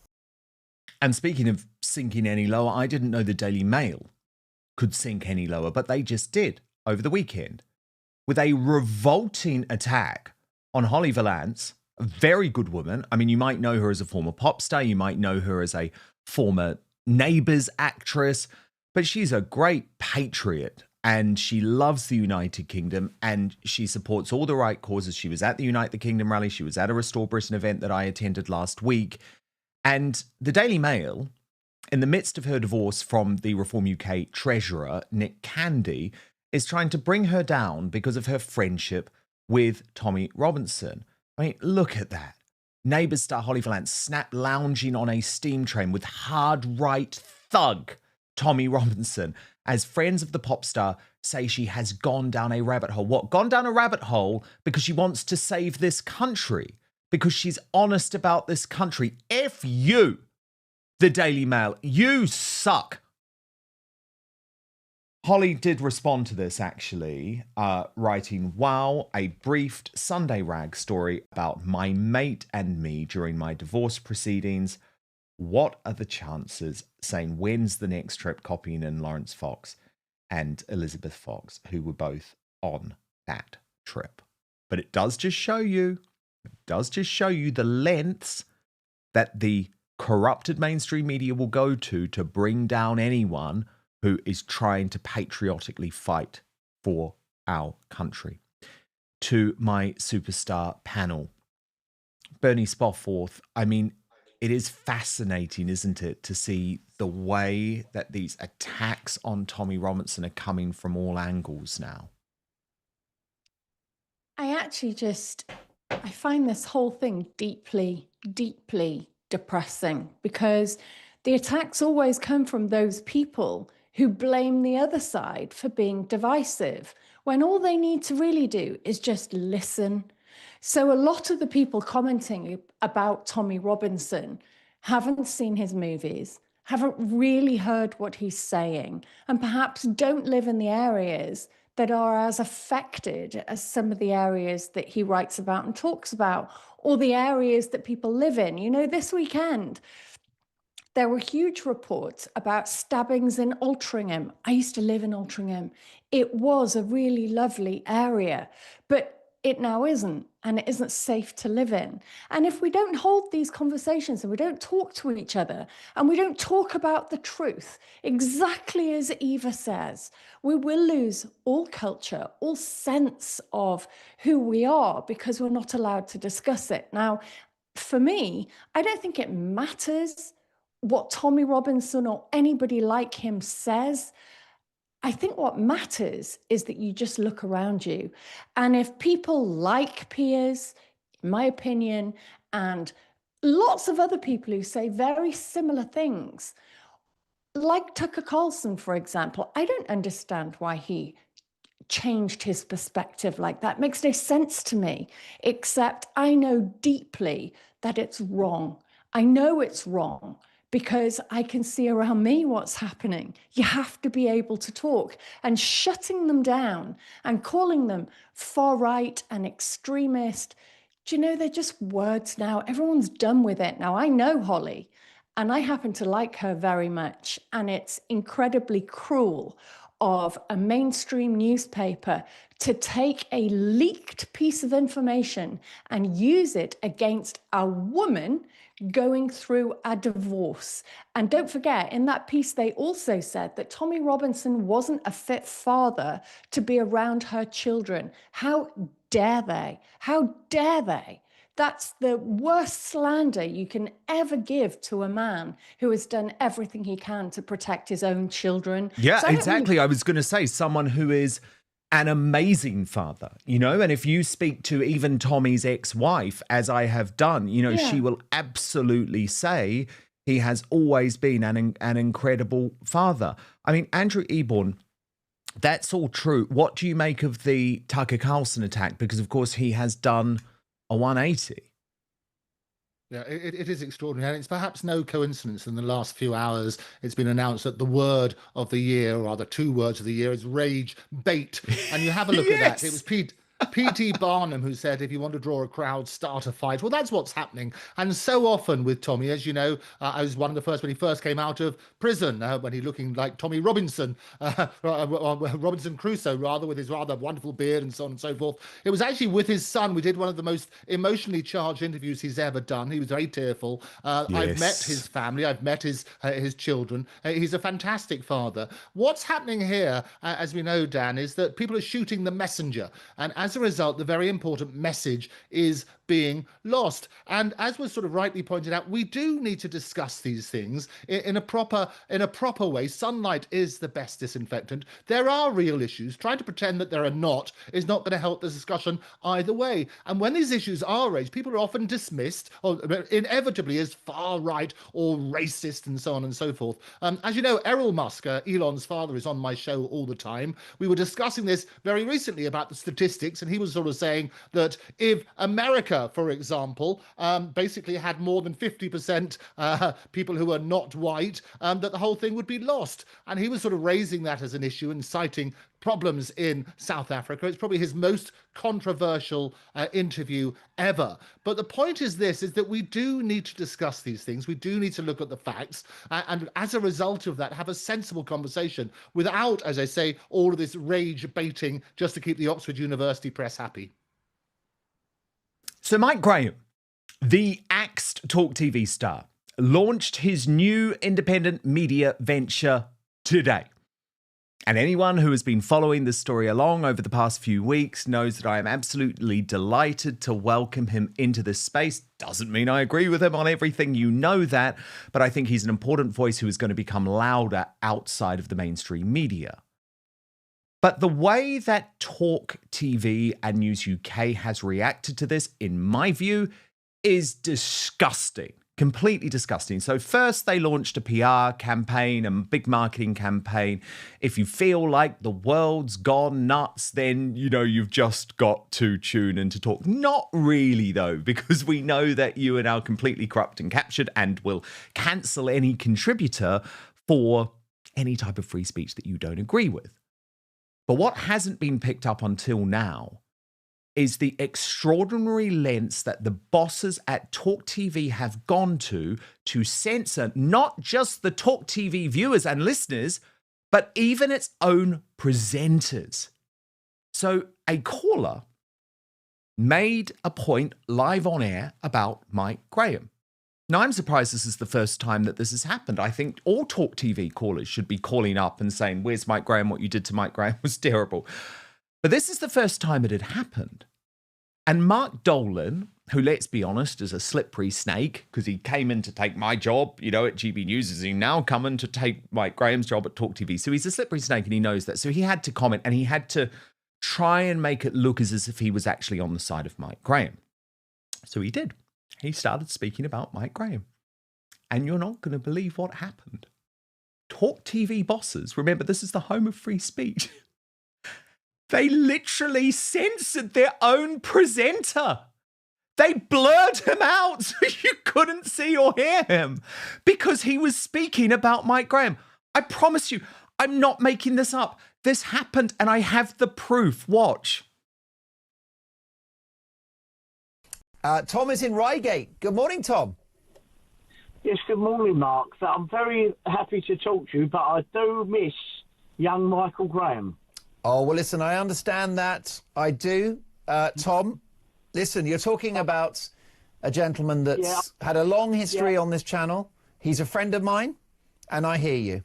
And speaking of sinking any lower, I didn't know the Daily Mail could sink any lower, but they just did over the weekend with a revolting attack on Holly Vallance. A very good woman. I mean, you might know her as a former pop star. You might know her as a former Neighbours actress. But she's a great patriot and she loves the United Kingdom and she supports all the right causes. She was at the Unite the Kingdom rally. She was at a Restore Britain event that I attended last week. And the Daily Mail, in the midst of her divorce from the Reform UK treasurer, Nick Candy, is trying to bring her down because of her friendship with Tommy Robinson. I mean, look at that. Neighbours star Holly Vallance snap lounging on a steam train with hard right thug Tommy Robinson as friends of the pop star say she has gone down a rabbit hole. What? Gone down a rabbit hole because she wants to save this country, because she's honest about this country. F you, the Daily Mail. You suck. Holly did respond to this, actually, writing, wow, a briefed Sunday Rag story about my mate and me during my divorce proceedings. What are the chances? Saying, when's the next trip? Copying in Lawrence Fox and Elizabeth Fox, who were both on that trip. But it does just show you the lengths that the corrupted mainstream media will go to bring down anyone who is trying to patriotically fight for our country. To my superstar panel, Bernie Spoffforth, I mean, it is fascinating, isn't it, to see the way that these attacks on Tommy Robinson are coming from all angles now. I find this whole thing deeply, deeply depressing, because the attacks always come from those people who blame the other side for being divisive, when all they need to really do is just listen. So a lot of the people commenting about Tommy Robinson haven't seen his movies, haven't really heard what he's saying, and perhaps don't live in the areas that are as affected as some of the areas that he writes about and talks about, or the areas that people live in. You know, this weekend, there were huge reports about stabbings in Altrincham. I used to live in Altrincham. It was a really lovely area, but it now isn't, and it isn't safe to live in. And if we don't hold these conversations and we don't talk to each other and we don't talk about the truth, exactly as Eva says, we will lose all culture, all sense of who we are, because we're not allowed to discuss it. Now, for me, I don't think it matters what Tommy Robinson or anybody like him says. I think what matters is that you just look around you. And if people like Piers, in my opinion, and lots of other people who say very similar things, like Tucker Carlson, for example, I don't understand why he changed his perspective like that. It makes no sense to me, except I know deeply that it's wrong. I know it's wrong, because I can see around me what's happening. You have to be able to talk, and shutting them down and calling them far right and extremist. Do you know, they're just words now. Everyone's done with it now. I know Holly, and I happen to like her very much. And it's incredibly cruel of a mainstream newspaper to take a leaked piece of information and use it against a woman going through a divorce. And don't forget, in that piece, they also said that Tommy Robinson wasn't a fit father to be around her children. How dare they? How dare they? That's the worst slander you can ever give to a man who has done everything he can to protect his own children. Yeah, So exactly. I was going to say, someone who is an amazing father, you know, and if you speak to even Tommy's ex-wife, as I have done, you know, she will absolutely say he has always been an incredible father. I mean, Andrew Eborn, that's all true. What do you make of the Tucker Carlson attack? Because, of course, he has done a 180. Yeah, it is extraordinary. And it's perhaps no coincidence in the last few hours it's been announced that the word of the year, or the 2 words of the year, is rage bait. And you have a look at that. It was P.T. Barnum who said, if you want to draw a crowd, start a fight. Well, that's what's happening. And so often with Tommy, as you know, I was one of the first when he first came out of prison, when he looking like Tommy Robinson, Robinson Crusoe, rather, with his rather wonderful beard and so on and so forth. It was actually with his son. We did one of the most emotionally charged interviews he's ever done. He was very tearful. I've met his family. I've met his children. He's a fantastic father. What's happening here, as we know, Dan, is that people are shooting the messenger. And as a result, the very important message is being lost. And as was sort of rightly pointed out, we do need to discuss these things in a proper way. Sunlight is the best disinfectant. There are real issues. Trying to pretend that there are not is not going to help the discussion either way. And when these issues are raised, people are often dismissed, or inevitably, as far right or racist and so on and so forth. As you know, Errol Musk, Elon's father, is on my show all the time. We were discussing this very recently about the statistics, and he was sort of saying that if America, for example, basically had more than 50% people who are not white, that the whole thing would be lost. And he was sort of raising that as an issue and citing problems in South Africa. It's probably his most controversial interview ever. But the point is this, is that we do need to discuss these things. We do need to look at the facts. And as a result of that, have a sensible conversation without, as I say, all of this rage baiting just to keep the Oxford University press happy. So Mike Graham, the axed Talk TV star, launched his new independent media venture today. And anyone who has been following this story along over the past few weeks knows that I am absolutely delighted to welcome him into this space. Doesn't mean I agree with him on everything, you know that, but I think he's an important voice who is going to become louder outside of the mainstream media. But the way that Talk TV and News UK has reacted to this, in my view, is disgusting. Completely disgusting. So first they launched a PR campaign, a big marketing campaign. If you feel like the world's gone nuts, then, you know, you've just got to tune in to Talk. Not really, though, because we know that you are now completely corrupt and captured and will cancel any contributor for any type of free speech that you don't agree with. But what hasn't been picked up until now is the extraordinary lengths that the bosses at Talk TV have gone to censor not just the Talk TV viewers and listeners, but even its own presenters. So a caller made a point live on air about Mike Graham. Now, I'm surprised this is the first time that this has happened. I think all Talk TV callers should be calling up and saying, where's Mike Graham? What you did to Mike Graham was terrible. But this is the first time it had happened. And Mark Dolan, who, let's be honest, is a slippery snake because he came in to take my job, you know, at GB News. Is he now coming to take Mike Graham's job at Talk TV? So he's a slippery snake and he knows that. So he had to comment and he had to try and make it look as if he was actually on the side of Mike Graham. So he did. He started speaking about Mike Graham. And you're not going to believe what happened. Talk TV bosses, remember, this is the home of free speech. They literally censored their own presenter. They blurred him out so you couldn't see or hear him because he was speaking about Mike Graham. I promise you, I'm not making this up. This happened and I have the proof. Watch. Tom is in Reigate. Good morning, Tom. Yes, good morning, Mark. So I'm very happy to talk to you, but I do miss young Michael Graham. Oh, well, listen, I understand that. I do. Tom, listen, you're talking about a gentleman that's had a long history on this channel. He's a friend of mine, and I hear you.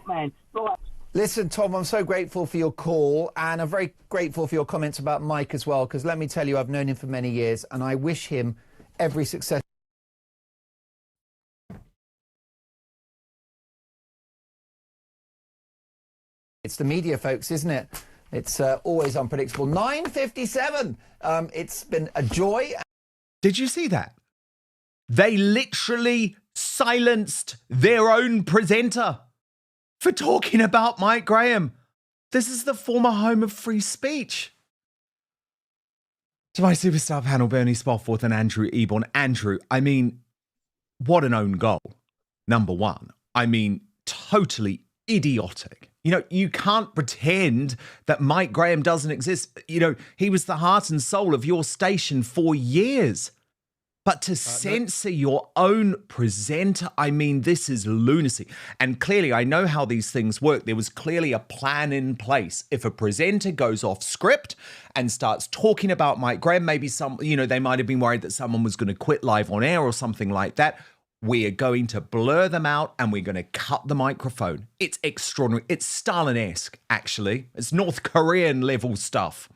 Man, right. Listen, Tom, I'm so grateful for your call, and I'm very grateful for your comments about Mike as well, because let me tell you, I've known him for many years, and I wish him every success. It's the media, folks, isn't it? It's always unpredictable. 9:57. It's been a joy. Did you see that? They literally silenced their own presenter for talking about Mike Graham. This is the former home of free speech. To my superstar panel, Bernie Spofford and Andrew Eborn. Andrew, I mean, what an own goal, number one. I mean, totally idiotic. You know, you can't pretend that Mike Graham doesn't exist. You know, he was the heart and soul of your station for years. But to censor your own presenter, I mean, this is lunacy. And clearly, I know how these things work. There was clearly a plan in place. If a presenter goes off script and starts talking about Mike Graham, maybe they might have been worried that someone was going to quit live on air or something like that. We are going to blur them out and we're going to cut the microphone. It's extraordinary. It's Stalin-esque, actually. It's North Korean level stuff.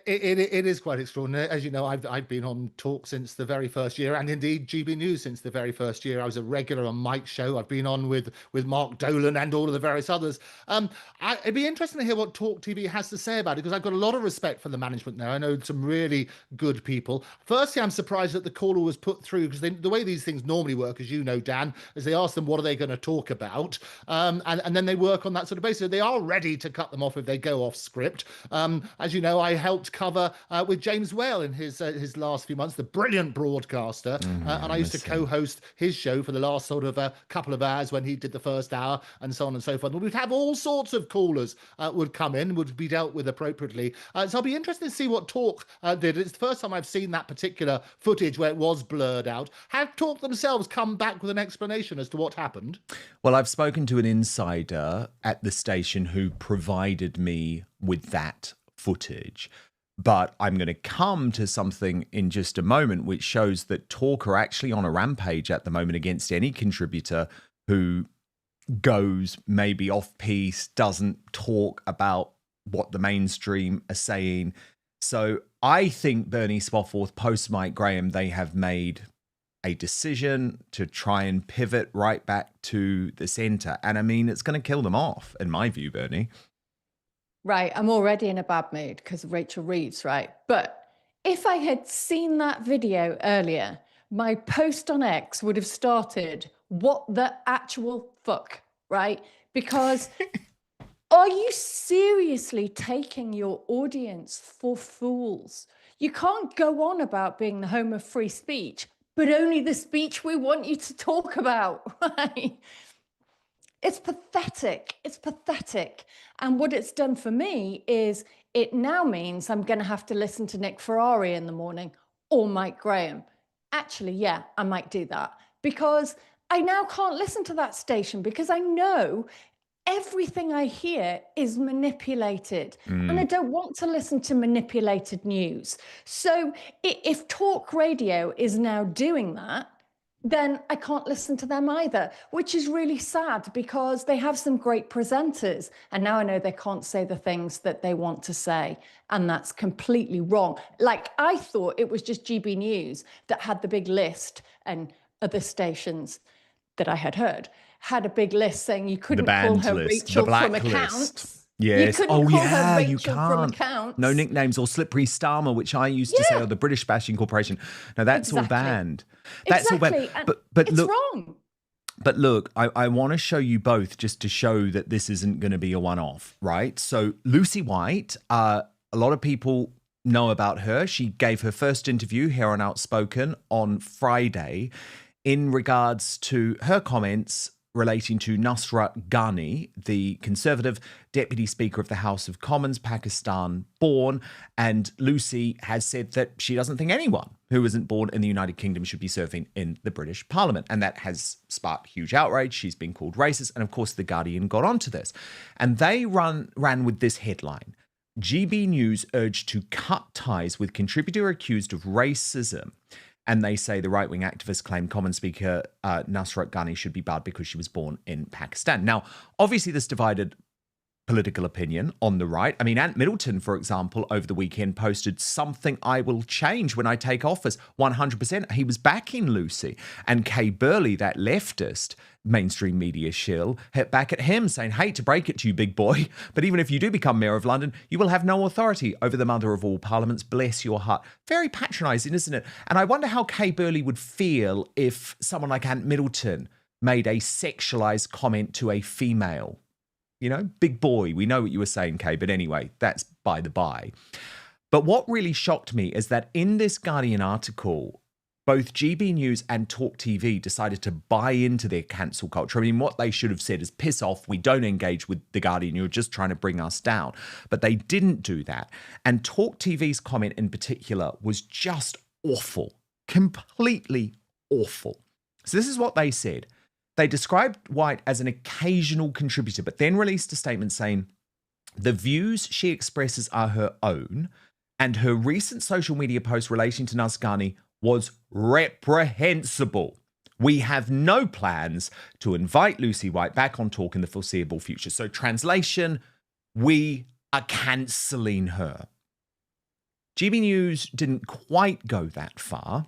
It is quite extraordinary. As you know, I've been on Talk since the very first year, and indeed GB News since the very first year. I was a regular on Mike's show. I've been on with Mark Dolan and all of the various others. It'd be interesting to hear what Talk TV has to say about it, because I've got a lot of respect for the management now. I know some really good people. Firstly, I'm surprised that the caller was put through, because the way these things normally work, as you know, Dan, is they ask them what are they going to talk about, and then they work on that sort of basis. They are ready to cut them off if they go off script. As you know, I helped cover with James Whale in his last few months, the brilliant broadcaster, and I used to co-host his show for the last sort of couple of hours when he did the first hour, and so on and so forth. We'd have all sorts of callers would come in, would be dealt with appropriately. So I'll be interested to see what Talk did. It's the first time I've seen that particular footage where it was blurred out. Have Talk themselves come back with an explanation as to what happened? Well, I've spoken to an insider at the station who provided me with that footage. But I'm going to come to something in just a moment which shows that Talk are actually on a rampage at the moment against any contributor who goes maybe off-piece, doesn't talk about what the mainstream are saying. So I think Bernie Spofford, post Mike Graham, they have made a decision to try and pivot right back to the centre. And I mean, it's going to kill them off, in my view, Bernie. Right, I'm already in a bad mood because of Rachel Reeves, right? But if I had seen that video earlier, my post on X would have started, what the actual fuck, right? Because are you seriously taking your audience for fools? You can't go on about being the home of free speech, but only the speech we want you to talk about, right? It's pathetic. It's pathetic. And what it's done for me is it now means I'm going to have to listen to Nick Ferrari in the morning or Mike Graham. Actually, yeah, I might do that because I now can't listen to that station because I know everything I hear is manipulated and I don't want to listen to manipulated news. So if talk radio is now doing that, then I can't listen to them either, which is really sad because they have some great presenters. And now I know they can't say the things that they want to say. And that's completely wrong. Like, I thought it was just GB News that had the big list, and other stations that I had heard had a big list saying you couldn't call her Rachel from accounts. Yes. You couldn't call her Rachel from accounts. No nicknames or slippery Starmer, which I used to say, or the British Bashing Corporation. No, that's all banned. That's all banned. But it's look, wrong. But look, I want to show you both just to show that this isn't going to be a one-off, right? So Lucy White, a lot of people know about her. She gave her first interview here on Outspoken on Friday in regards to her comments relating to Nusrat Ghani, the Conservative Deputy Speaker of the House of Commons, Pakistan-born. And Lucy has said that she doesn't think anyone who isn't born in the United Kingdom should be serving in the British Parliament. And that has sparked huge outrage. She's been called racist. And of course, The Guardian got onto this. And they ran with this headline. GB News urged to cut ties with contributor accused of racism. And they say the right-wing activist claimed Commons Speaker Nusrat Ghani should be barred because she was born in Pakistan. Now, obviously, this divided political opinion on the right. I mean, Ant Middleton, for example, over the weekend posted something I will change when I take office. 100%. He was backing Lucy. And Kay Burley, that leftist mainstream media shill, hit back at him saying, hate to break it to you, big boy, but even if you do become Mayor of London, you will have no authority over the mother of all parliaments. Bless your heart. Very patronising, isn't it? And I wonder how Kay Burley would feel if someone like Ant Middleton made a sexualised comment to a female. You know, big boy, we know what you were saying, Kay, but anyway, that's by the by. But what really shocked me is that in this Guardian article, both GB News and Talk TV decided to buy into their cancel culture. I mean, what they should have said is, piss off, we don't engage with The Guardian, you're just trying to bring us down. But they didn't do that. And Talk TV's comment in particular was just awful, completely awful. So this is what they said. They described White as an occasional contributor, but then released a statement saying, the views she expresses are her own, and her recent social media post relating to Nusrat Ghani was reprehensible. We have no plans to invite Lucy White back on Talk in the foreseeable future. So translation, we are cancelling her. GB News didn't quite go that far.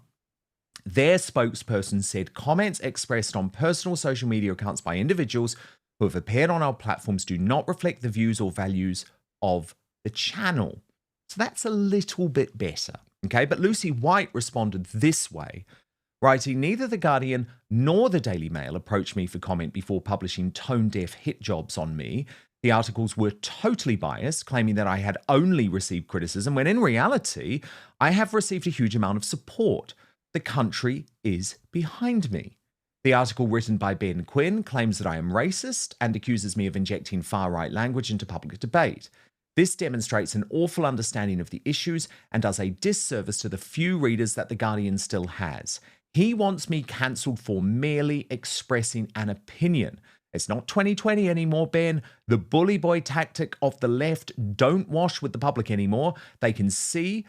Their spokesperson said comments expressed on personal social media accounts by individuals who have appeared on our platforms do not reflect the views or values of the channel. So that's a little bit better, okay? But Lucy White responded this way, writing, neither The Guardian nor the Daily Mail approached me for comment before publishing tone-deaf hit jobs on me. The articles were totally biased, claiming that I had only received criticism, when in reality, I have received a huge amount of support. The country is behind me. The article written by Ben Quinn claims that I am racist and accuses me of injecting far-right language into public debate. This demonstrates an awful understanding of the issues and does a disservice to the few readers that The Guardian still has. He wants me cancelled for merely expressing an opinion. It's not 2020 anymore, Ben. The bully boy tactic of the left don't wash with the public anymore. They can see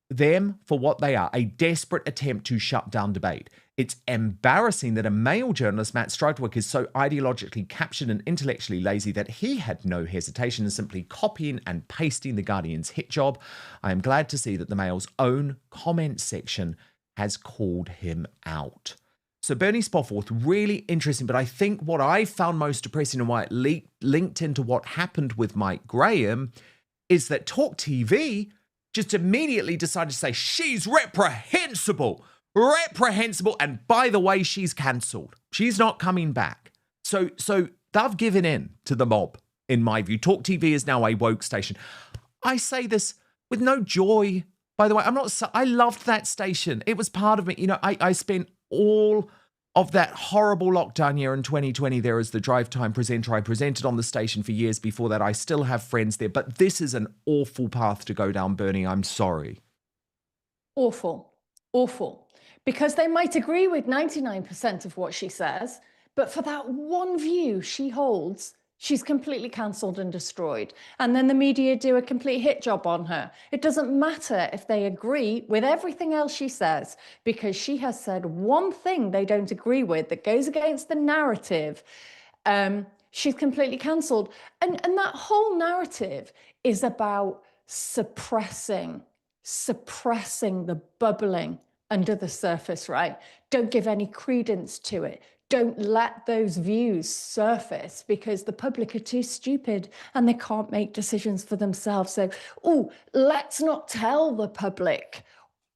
them for what they are, a desperate attempt to shut down debate. It's embarrassing that a male journalist, Matt Stridewick, is so ideologically captured and intellectually lazy that he had no hesitation in simply copying and pasting The Guardian's hit job. I am glad to see that the Mail's own comment section has called him out. So Bernie Spofforth, really interesting, but I think what I found most depressing and why it linked into what happened with Mike Graham is that Talk TV just immediately decided to say, she's reprehensible, and by the way, she's cancelled. She's not coming back. So they've given in to the mob, in my view. Talk TV is now a woke station. I say this with no joy, by the way. I loved that station. It was part of me. You know, I spent all of that horrible lockdown year in 2020 there as the drive time presenter. I presented on the station for years before that. I still have friends there, but this is an awful path to go down, Bernie. I'm sorry. Awful. Because they might agree with 99% of what she says, but for that one view she holds, she's completely cancelled and destroyed. And then the media do a complete hit job on her. It doesn't matter if they agree with everything else she says, because she has said one thing they don't agree with that goes against the narrative. She's completely cancelled. And that whole narrative is about suppressing the bubbling under the surface, right? Don't give any credence to it. Don't let those views surface because the public are too stupid and they can't make decisions for themselves. So, let's not tell the public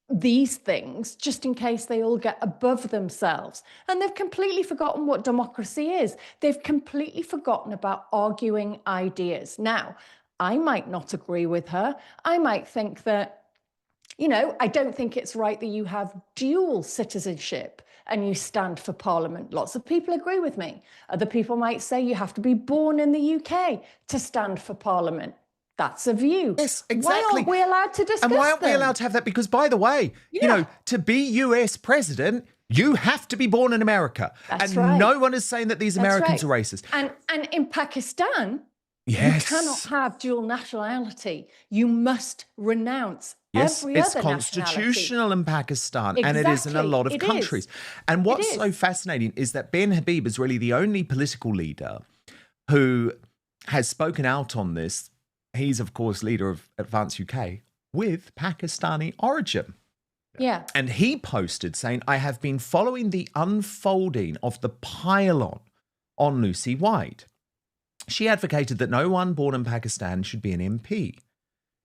these things just in case they all get above themselves. And they've completely forgotten what democracy is. They've completely forgotten about arguing ideas. Now, I might not agree with her. I might think that, I don't think it's right that you have dual citizenship and you stand for Parliament. Lots of people agree with me. Other people might say you have to be born in the UK to stand for Parliament. That's a view. Yes, exactly. Why aren't we allowed to discuss And why aren't we them? allowed to have that? Because, by the way, to be US president, you have to be born in America. That's and right. No one is saying that these Americans are racist. And in Pakistan, yes, you cannot have dual nationality. You must renounce yes, every it's other constitutional nationality. in Pakistan, and it is in a lot of countries. And what's so fascinating is that Ben Habib is really the only political leader who has spoken out on this. He's, of course, leader of Advance UK with Pakistani origin. Yeah. And he posted saying, I have been following the unfolding of the pile-on on Lucy White. She advocated that no one born in Pakistan should be an MP.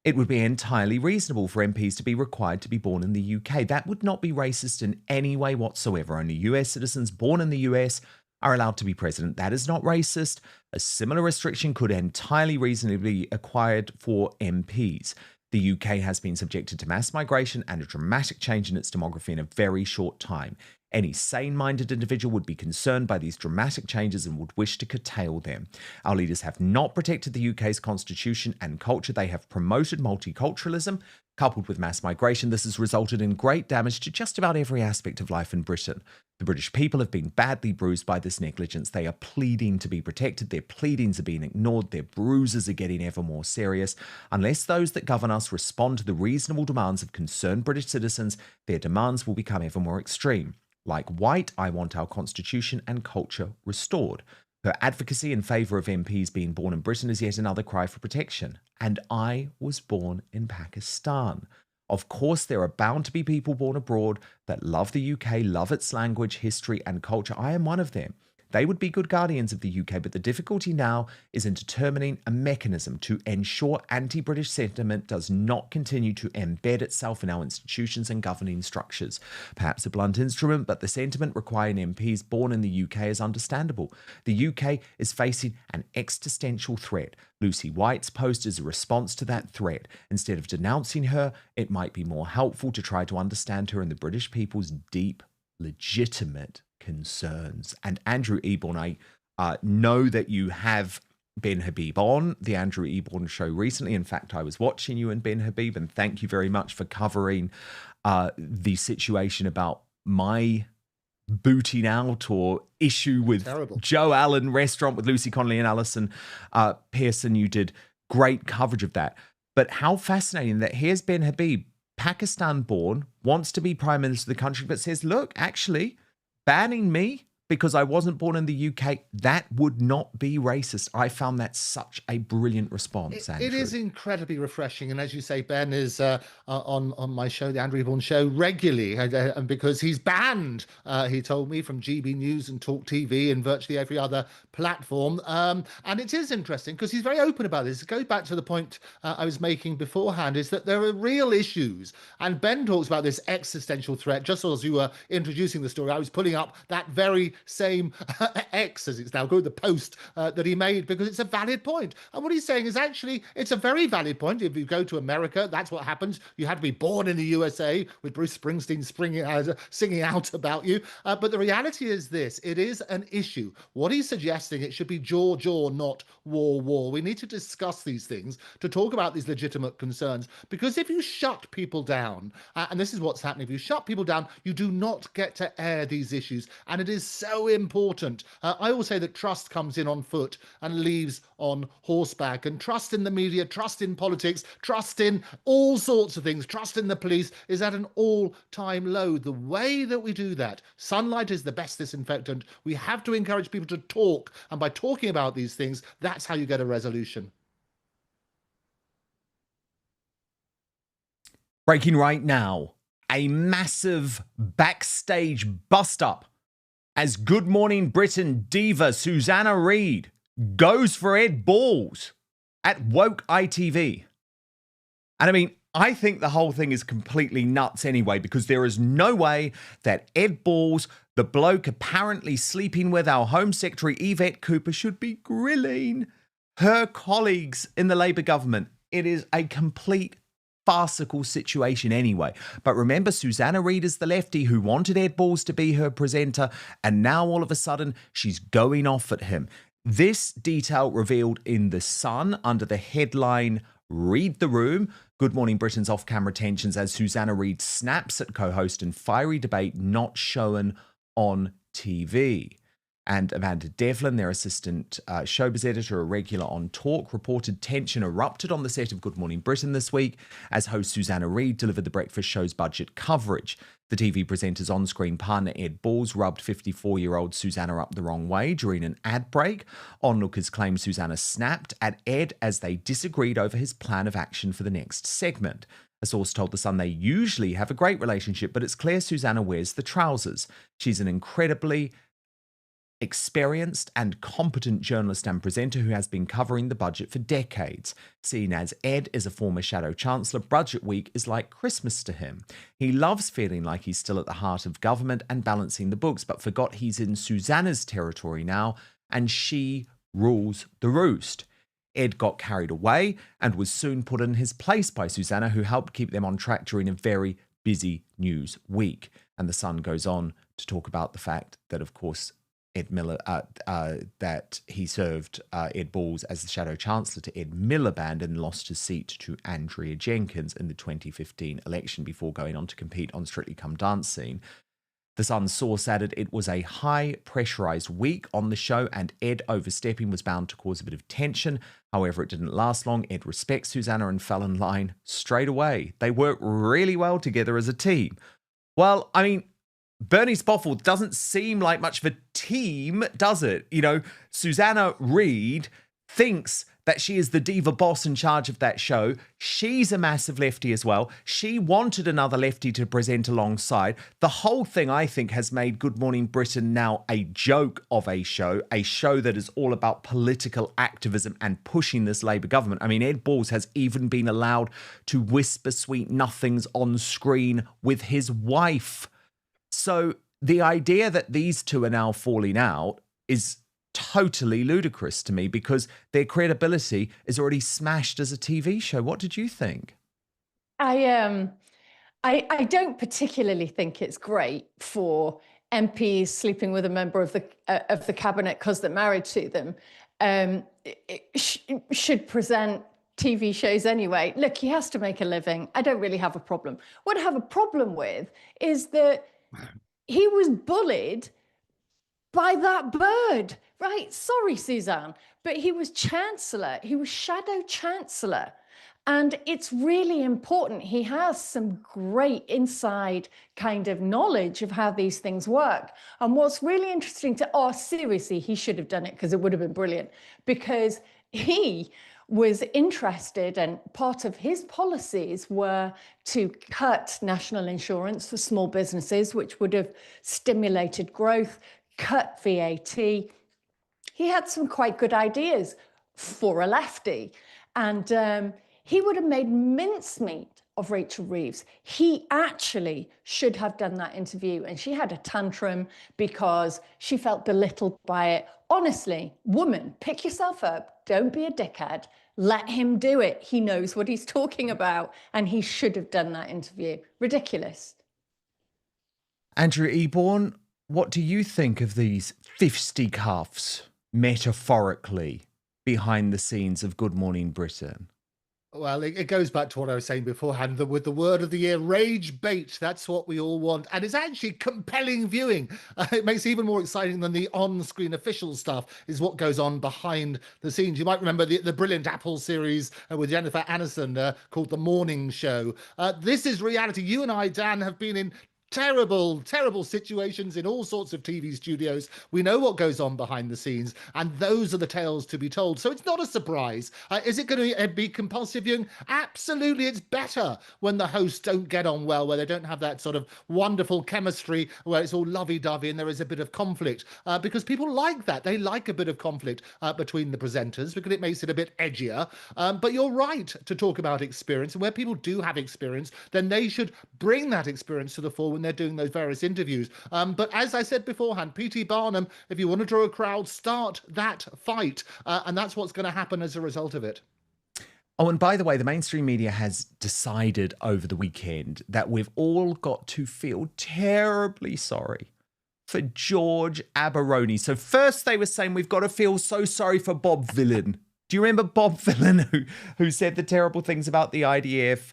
It would be entirely reasonable for MPs to be required to be born in the UK. That would not be racist in any way whatsoever. Only US citizens born in the US are allowed to be president. That is not racist. A similar restriction could entirely reasonably be acquired for MPs. The UK has been subjected to mass migration and a dramatic change in its demography in a very short time. Any sane-minded individual would be concerned by these dramatic changes and would wish to curtail them. Our leaders have not protected the UK's constitution and culture. They have promoted multiculturalism. Coupled with mass migration, this has resulted in great damage to just about every aspect of life in Britain. The British people have been badly bruised by this negligence. They are pleading to be protected. Their pleadings are being ignored. Their bruises are getting ever more serious. Unless those that govern us respond to the reasonable demands of concerned British citizens, their demands will become ever more extreme. Like White, I want our constitution and culture restored. Her advocacy in favour of MPs being born in Britain is yet another cry for protection. And I was born in Pakistan. Of course, there are bound to be people born abroad that love the UK, love its language, history and culture. I am one of them. They would be good guardians of the UK, but the difficulty now is in determining a mechanism to ensure anti-British sentiment does not continue to embed itself in our institutions and governing structures. Perhaps a blunt instrument, but the sentiment requiring MPs born in the UK is understandable. The UK is facing an existential threat. Lucy White's post is a response to that threat. Instead of denouncing her, it might be more helpful to try to understand her and the British people's deep, legitimate concerns. And Andrew Eborn, I know that you have Ben Habib on the Andrew Eborn show recently. In fact, I was watching you and Ben Habib, and thank you very much for covering the situation about my booting out or issue with Joe Allen restaurant with Lucy Connolly and Alison Pearson. You did great coverage of that. But how fascinating that here's Ben Habib Pakistan-born, wants to be Prime Minister of the country, but says, look, actually, banning me because I wasn't born in the UK, that would not be racist. I found that such a brilliant response, Andrew. It is incredibly refreshing. And as you say, Ben is on my show, the Andrew Vaughan Show, regularly. And because he's banned, he told me, from GB News and Talk TV and virtually every other platform. And it is interesting because he's very open about this. It goes back to the point I was making beforehand, is that there are real issues. And Ben talks about this existential threat. Just as you were introducing the story, I was pulling up that very same X, as it's now called, the post that he made, because it's a valid point. And what he's saying is actually it's a very valid point. If you go to America, that's what happens. You had to be born in the USA, with Bruce Springsteen singing out about you. But the reality is this: it is an issue. What he's suggesting, it should be jaw, not war. We need to discuss these things, to talk about these legitimate concerns, because if you shut people down, and this is what's happening, if you shut people down, you do not get to air these issues. And it is so important. I always say that trust comes in on foot and leaves on horseback. And trust in the media, trust in politics, trust in all sorts of things, trust in the police is at an all-time low. The way that we do that, sunlight is the best disinfectant. We have to encourage people to talk. And by talking about these things, that's how you get a resolution. Breaking right now, a massive backstage bust-up as Good Morning Britain diva Susanna Reid goes for Ed Balls at Woke ITV. And I mean, I think the whole thing is completely nuts anyway, because there is no way that Ed Balls, the bloke apparently sleeping with our Home Secretary Yvette Cooper, should be grilling her colleagues in the Labour government. It is a complete farcical situation anyway. But remember, Susanna Reid is the lefty who wanted Ed Balls to be her presenter, and now all of a sudden she's going off at him. This detail revealed in The Sun under the headline, Read the Room. Good Morning Britain's off-camera tensions as Susanna Reid snaps at co-host in fiery debate not shown on TV. And Amanda Devlin, their assistant showbiz editor, a regular on Talk, reported tension erupted on the set of Good Morning Britain this week as host Susanna Reid delivered the breakfast show's budget coverage. The TV presenter's on-screen partner Ed Balls rubbed 54-year-old Susanna up the wrong way during an ad break. Onlookers claim Susanna snapped at Ed as they disagreed over his plan of action for the next segment. A source told The Sun they usually have a great relationship, but it's clear Susanna wears the trousers. She's an incredibly experienced and competent journalist and presenter who has been covering the budget for decades. Seen as Ed is a former Shadow Chancellor, Budget Week is like Christmas to him. He loves feeling like he's still at the heart of government and balancing the books, but forgot he's in Susanna's territory now, and she rules the roost. Ed got carried away and was soon put in his place by Susanna, who helped keep them on track during a very busy news week. And The Sun goes on to talk about the fact that, of course, Ed Miller, that he served Ed Balls as the Shadow Chancellor to Ed Miliband and lost his seat to Andrea Jenkins in the 2015 election before going on to compete on Strictly Come Dancing. The Sun's source added it was a high pressurised week on the show and Ed overstepping was bound to cause a bit of tension. However, it didn't last long. Ed respects Susanna and fell in line straight away. They work really well together as a team. Well, I mean, Bernie Spofford doesn't seem like much of a team, does it? You know, Susanna Reid thinks that she is the diva boss in charge of that show. She's a massive lefty as well. She wanted another lefty to present alongside. The whole thing, I think, has made Good Morning Britain now a joke of a show that is all about political activism and pushing this Labour government. I mean, Ed Balls has even been allowed to whisper sweet nothings on screen with his wife. So the idea that these two are now falling out is totally ludicrous to me because their credibility is already smashed as a TV show. What did you think? I don't particularly think it's great for MPs sleeping with a member of the cabinet because they're married to them. Should present TV shows anyway. Look, he has to make a living. I don't really have a problem. What I have a problem with is that he was bullied by that bird, right? Sorry, Suzanne, but he was Chancellor. He was Shadow Chancellor. And it's really important. He has some great inside kind of knowledge of how these things work. And what's really interesting seriously, he should have done it because it would have been brilliant, because he was interested, and part of his policies were to cut national insurance for small businesses, which would have stimulated growth, cut VAT. He had some quite good ideas for a lefty. And he would have made mincemeat of Rachel Reeves. He actually should have done that interview, and she had a tantrum because she felt belittled by it. Honestly, woman, pick yourself up. Don't be a dickhead. Let him do it. He knows what he's talking about, and he should have done that interview. Ridiculous. Andrew Eborn, what do you think of these fisticuffs, metaphorically, behind the scenes of Good Morning Britain? Well, it goes back to what I was saying beforehand, that with the word of the year, rage bait, that's what we all want. And it's actually compelling viewing. It makes it even more exciting than the on-screen official stuff, is what goes on behind the scenes. You might remember the brilliant Apple series with Jennifer Aniston called The Morning Show. This is reality. You and I, Dan, have been in terrible situations in all sorts of TV studios. We know what goes on behind the scenes, and those are the tales to be told. So it's not a surprise. Is it going to be compulsive viewing? Absolutely. It's better when the hosts don't get on well, where they don't have that sort of wonderful chemistry, where it's all lovey-dovey and there is a bit of conflict, because people like that. They like a bit of conflict between the presenters, because it makes it a bit edgier. But you're right to talk about experience, and where people do have experience, then they should bring that experience to the fore when they're doing those various interviews. But as I said beforehand, P.T. Barnum, if you want to draw a crowd, start that fight. And that's what's going to happen as a result of it. Oh, and by the way, the mainstream media has decided over the weekend that we've all got to feel terribly sorry for George Aberoni. So first they were saying we've got to feel so sorry for Bob Villan. Do you remember Bob Villan, who said the terrible things about the IDF?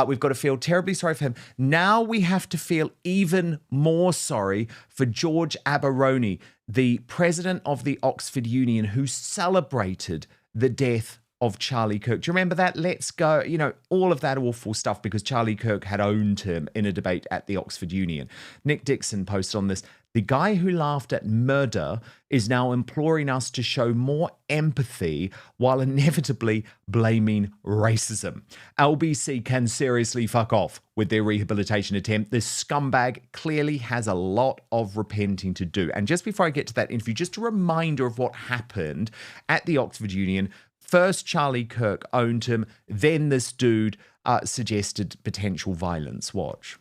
We've got to feel terribly sorry for him. Now we have to feel even more sorry for George Aberoni, the president of the Oxford Union, who celebrated the death of Charlie Kirk. Do you remember that? Let's go, all of that awful stuff, because Charlie Kirk had owned him in a debate at the Oxford Union. Nick Dixon posted on this. The guy who laughed at murder is now imploring us to show more empathy while inevitably blaming racism. LBC can seriously fuck off with their rehabilitation attempt. This scumbag clearly has a lot of repenting to do. And just before I get to that interview, just a reminder of what happened at the Oxford Union. First, Charlie Kirk owned him. Then this dude suggested potential violence. Watch.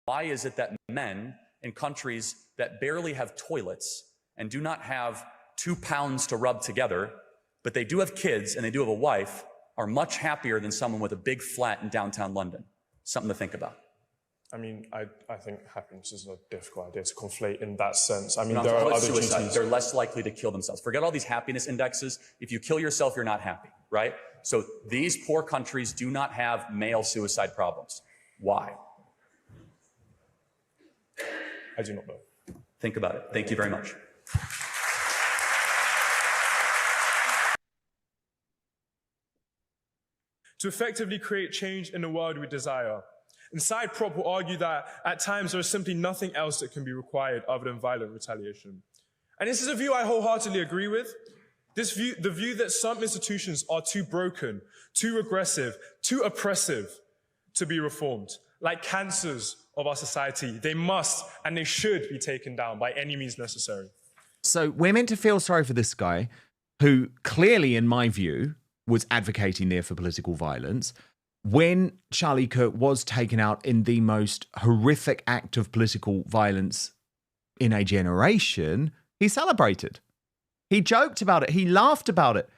Why is it that men in countries that barely have toilets and do not have 2 pounds to rub together, but they do have kids and they do have a wife, are much happier than someone with a big flat in downtown London? Something to think about. I mean, I think happiness is a difficult idea to conflate in that sense. I mean, No, there are other suicide. duties. They're less likely to kill themselves. Forget all these happiness indexes. If you kill yourself, you're not happy, right? So these poor countries do not have male suicide problems. Why? I do not know. Think about it. Thank you very much. To effectively create change in the world we desire. And Side Prop will argue that at times there is simply nothing else that can be required other than violent retaliation. And this is a view I wholeheartedly agree with. The view that some institutions are too broken, too aggressive, too oppressive to be reformed. Like cancers of our society, they must and they should be taken down by any means necessary. So we're meant to feel sorry for this guy who clearly, in my view, was advocating there for political violence. When Charlie Kirk was taken out in the most horrific act of political violence in a generation, he celebrated. He joked about it. He laughed about it.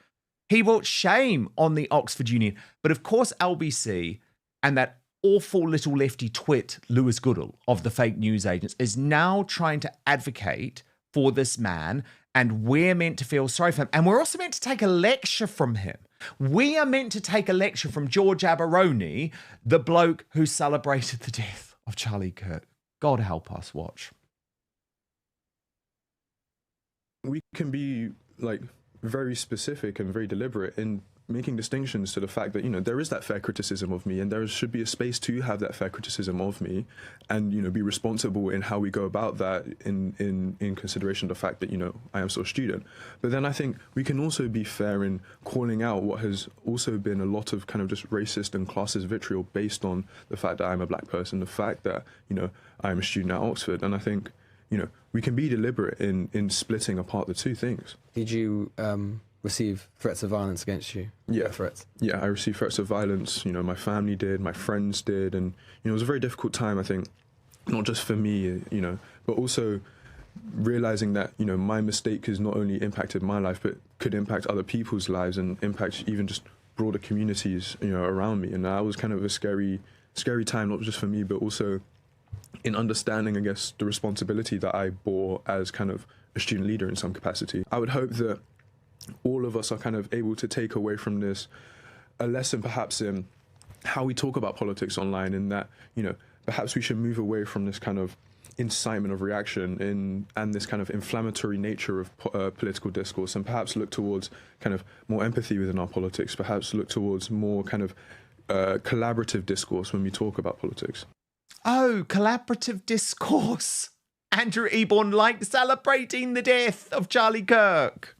He brought shame on the Oxford Union. But of course, LBC and that awful little lefty twit, Lewis Goodall of the fake news agents, is now trying to advocate for this man, and we're meant to feel sorry for him. And we're also meant to take a lecture from him. We are meant to take a lecture from George Aberoni, the bloke who celebrated the death of Charlie Kirk. God help us. Watch. We can be very specific and very deliberate in making distinctions to the fact that, there is that fair criticism of me, and there should be a space to have that fair criticism of me, and, be responsible in how we go about that in consideration of the fact that, I am still a student. But then I think we can also be fair in calling out what has also been a lot of kind of just racist and classist vitriol based on the fact that I'm a black person, the fact that, I'm a student at Oxford. And I think, we can be deliberate in splitting apart the two things. Did you receive threats of violence against you? Yeah. Threats? Yeah, I received threats of violence. My family did, my friends did. And, it was a very difficult time, I think, not just for me, but also realizing that, my mistake has not only impacted my life, but could impact other people's lives and impact even just broader communities, around me. And that was kind of a scary time, not just for me, but also in understanding, I guess, the responsibility that I bore as kind of a student leader in some capacity. I would hope that all of us are kind of able to take away from this a lesson perhaps in how we talk about politics online, in that, perhaps we should move away from this kind of incitement of reaction and this kind of inflammatory nature of political discourse, and perhaps look towards kind of more empathy within our politics, perhaps look towards more kind of collaborative discourse when we talk about politics. Oh, collaborative discourse. Andrew Eborn liked celebrating the death of Charlie Kirk.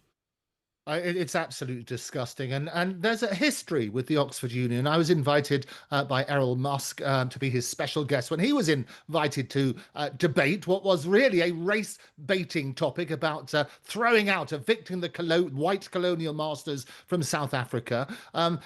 It's absolutely disgusting. And there's a history with the Oxford Union. I was invited by Errol Musk to be his special guest when he was invited to debate what was really a race-baiting topic about throwing out, evicting the white colonial masters from South Africa.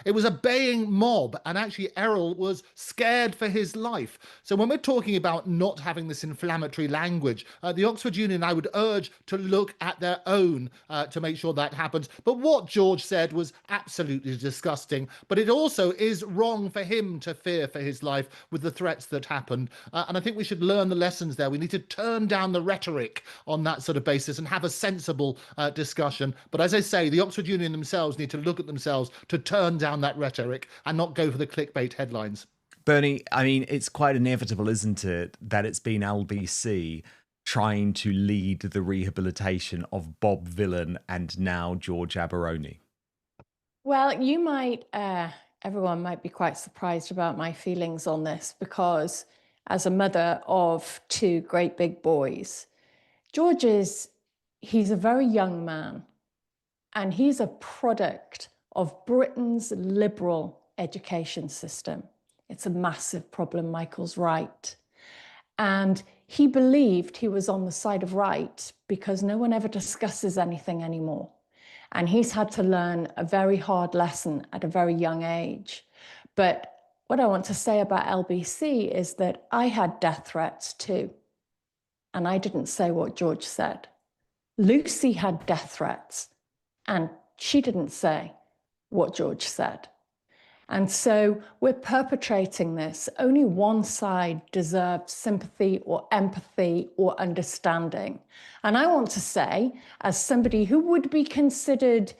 It was a baying mob, and actually Errol was scared for his life. So when we're talking about not having this inflammatory language, the Oxford Union, I would urge to look at their own to make sure that happens. But what George said was absolutely disgusting. But it also is wrong for him to fear for his life with the threats that happened. And I think we should learn the lessons there. We need to turn down the rhetoric on that sort of basis and have a sensible discussion. But as I say, the Oxford Union themselves need to look at themselves to turn down that rhetoric and not go for the clickbait headlines. Bernie, I mean, it's quite inevitable, isn't it, that it's been LBC trying to lead the rehabilitation of Bob Villan and now George Aberoni? Well, you might, everyone might be quite surprised about my feelings on this, because as a mother of two great big boys, George he's a very young man, and he's a product of Britain's liberal education system. It's a massive problem, Michael's right. And he believed he was on the side of right because no one ever discusses anything anymore. And he's had to learn a very hard lesson at a very young age. But what I want to say about LBC is that I had death threats too. And I didn't say what George said. Lucy had death threats, and she didn't say what George said. And so we're perpetrating this. Only one side deserves sympathy or empathy or understanding. And I want to say, as somebody who would be considered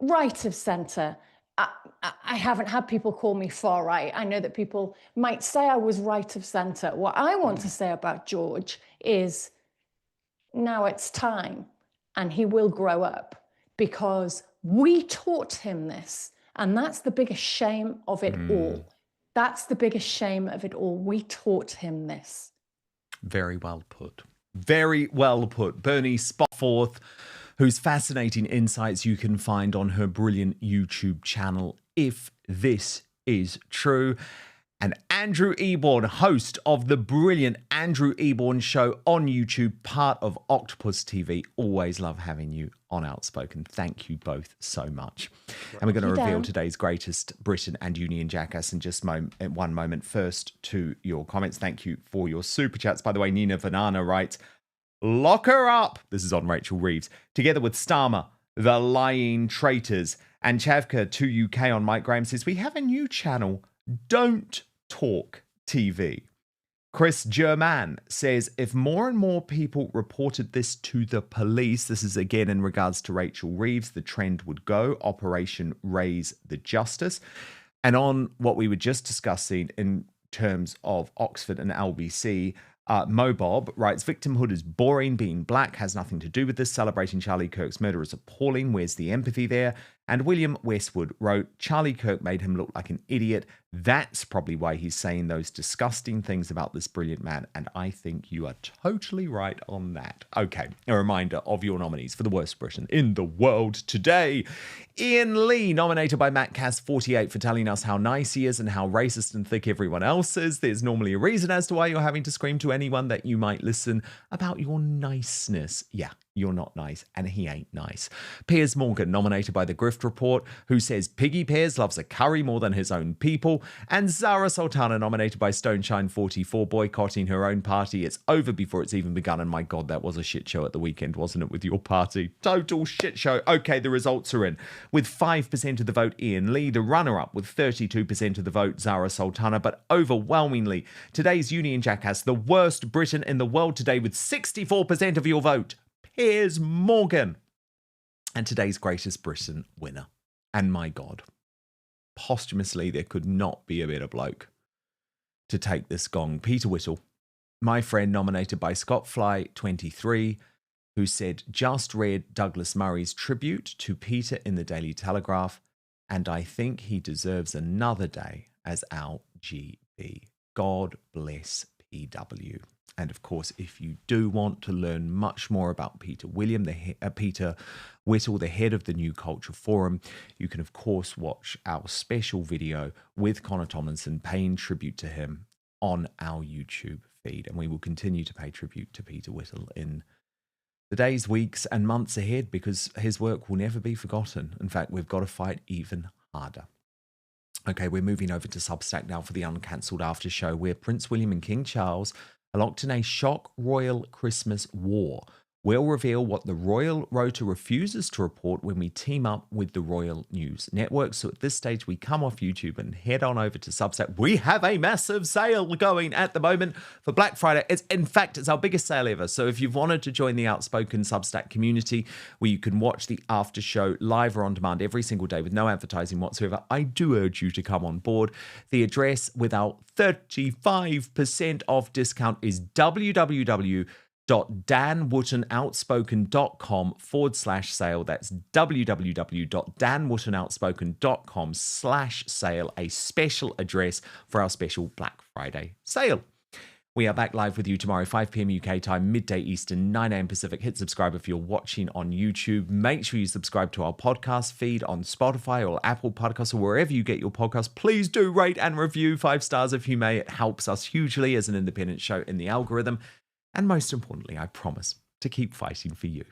right of centre, I haven't had people call me far right. I know that people might say I was right of centre. What I want to say about George is now it's time, and he will grow up, because we taught him this. And that's the biggest shame of it all. That's the biggest shame of it all. We taught him this. Very well put. Very well put. Bernie Spotforth, whose fascinating insights you can find on her brilliant YouTube channel, If This Is True. And Andrew Eborn, host of the brilliant Andrew Eborn Show on YouTube, part of Octopus TV. Always love having you on Outspoken. Thank you both so much. And we're going to reveal today's greatest Britain and Union jackass in just one moment. First, to your comments. Thank you for your super chats. By the way, Nina Vanana writes, "Lock her up." This is on Rachel Reeves. "Together with Starmer, the lying traitors." And Chavka 2UK on Mike Graham says, "We have a new channel, Don't Talk TV." Chris German says, "If more and more people reported this to the police," this is again in regards to Rachel Reeves, "the trend would go, Operation Raise the Justice." And on what we were just discussing in terms of Oxford and LBC, Mobob writes, "Victimhood is boring. Being black has nothing to do with this. Celebrating Charlie Kirk's murder is appalling. Where's the empathy there?" And William Westwood wrote, Charlie Kirk made him look like an idiot. That's probably why he's saying those disgusting things about this brilliant man. And I think you are totally right on that. Okay, a reminder of your nominees for the worst Britain in the world today. Ian Lee, nominated by Matt Cass 48 for telling us how nice he is and how racist and thick everyone else is. There's normally a reason as to why you're having to scream to anyone that you might listen about your niceness. Yeah, you're not nice, and he ain't nice. Piers Morgan, nominated by The Grift Report, who says Piggy Piers loves a curry more than his own people. And Zara Sultana, nominated by Stoneshine 44, boycotting her own party. It's over before it's even begun, and my God, that was a shit show at the weekend, wasn't it, with your party? Total shit show. Okay, the results are in. With 5% of the vote, Ian Lee, the runner-up with 32% of the vote, Zara Sultana, but overwhelmingly, today's Union Jack has the worst Britain in the world today with 64% of your vote. Piers Morgan. And today's Greatest Britain winner. And my God, posthumously, there could not be a better bloke to take this gong. Peter Whittle, my friend, nominated by Scott Fly 23, who said, just read Douglas Murray's tribute to Peter in the Daily Telegraph, and I think he deserves another day as our GB. God bless PW. And of course, if you do want to learn much more about Peter Whittle, the head of the New Culture Forum, you can of course watch our special video with Connor Tomlinson paying tribute to him on our YouTube feed. And we will continue to pay tribute to Peter Whittle in the days, weeks, and months ahead, because his work will never be forgotten. In fact, we've got to fight even harder. Okay, we're moving over to Substack now for the Uncancelled After Show, where Prince William and King Charles are locked in a shock royal Christmas war. We'll reveal what the Royal Rota refuses to report when we team up with the Royal News Network. So at this stage, we come off YouTube and head on over to Substack. We have a massive sale going at the moment for Black Friday. It's our biggest sale ever. So if you've wanted to join the Outspoken Substack community, where you can watch the after show live or on demand every single day with no advertising whatsoever, I do urge you to come on board. The address with our 35% off discount is www.danwootenoutspoken.com/sale. That's www.danwootenoutspoken.com/sale, a special address for our special Black Friday sale. We are back live with you tomorrow, 5 p.m. UK time, midday Eastern, 9 a.m. Pacific. Hit subscribe if you're watching on YouTube. Make sure you subscribe to our podcast feed on Spotify or Apple Podcasts or wherever you get your podcasts. Please do rate and review 5 stars if you may. It helps us hugely as an independent show in the algorithm. And most importantly, I promise to keep fighting for you.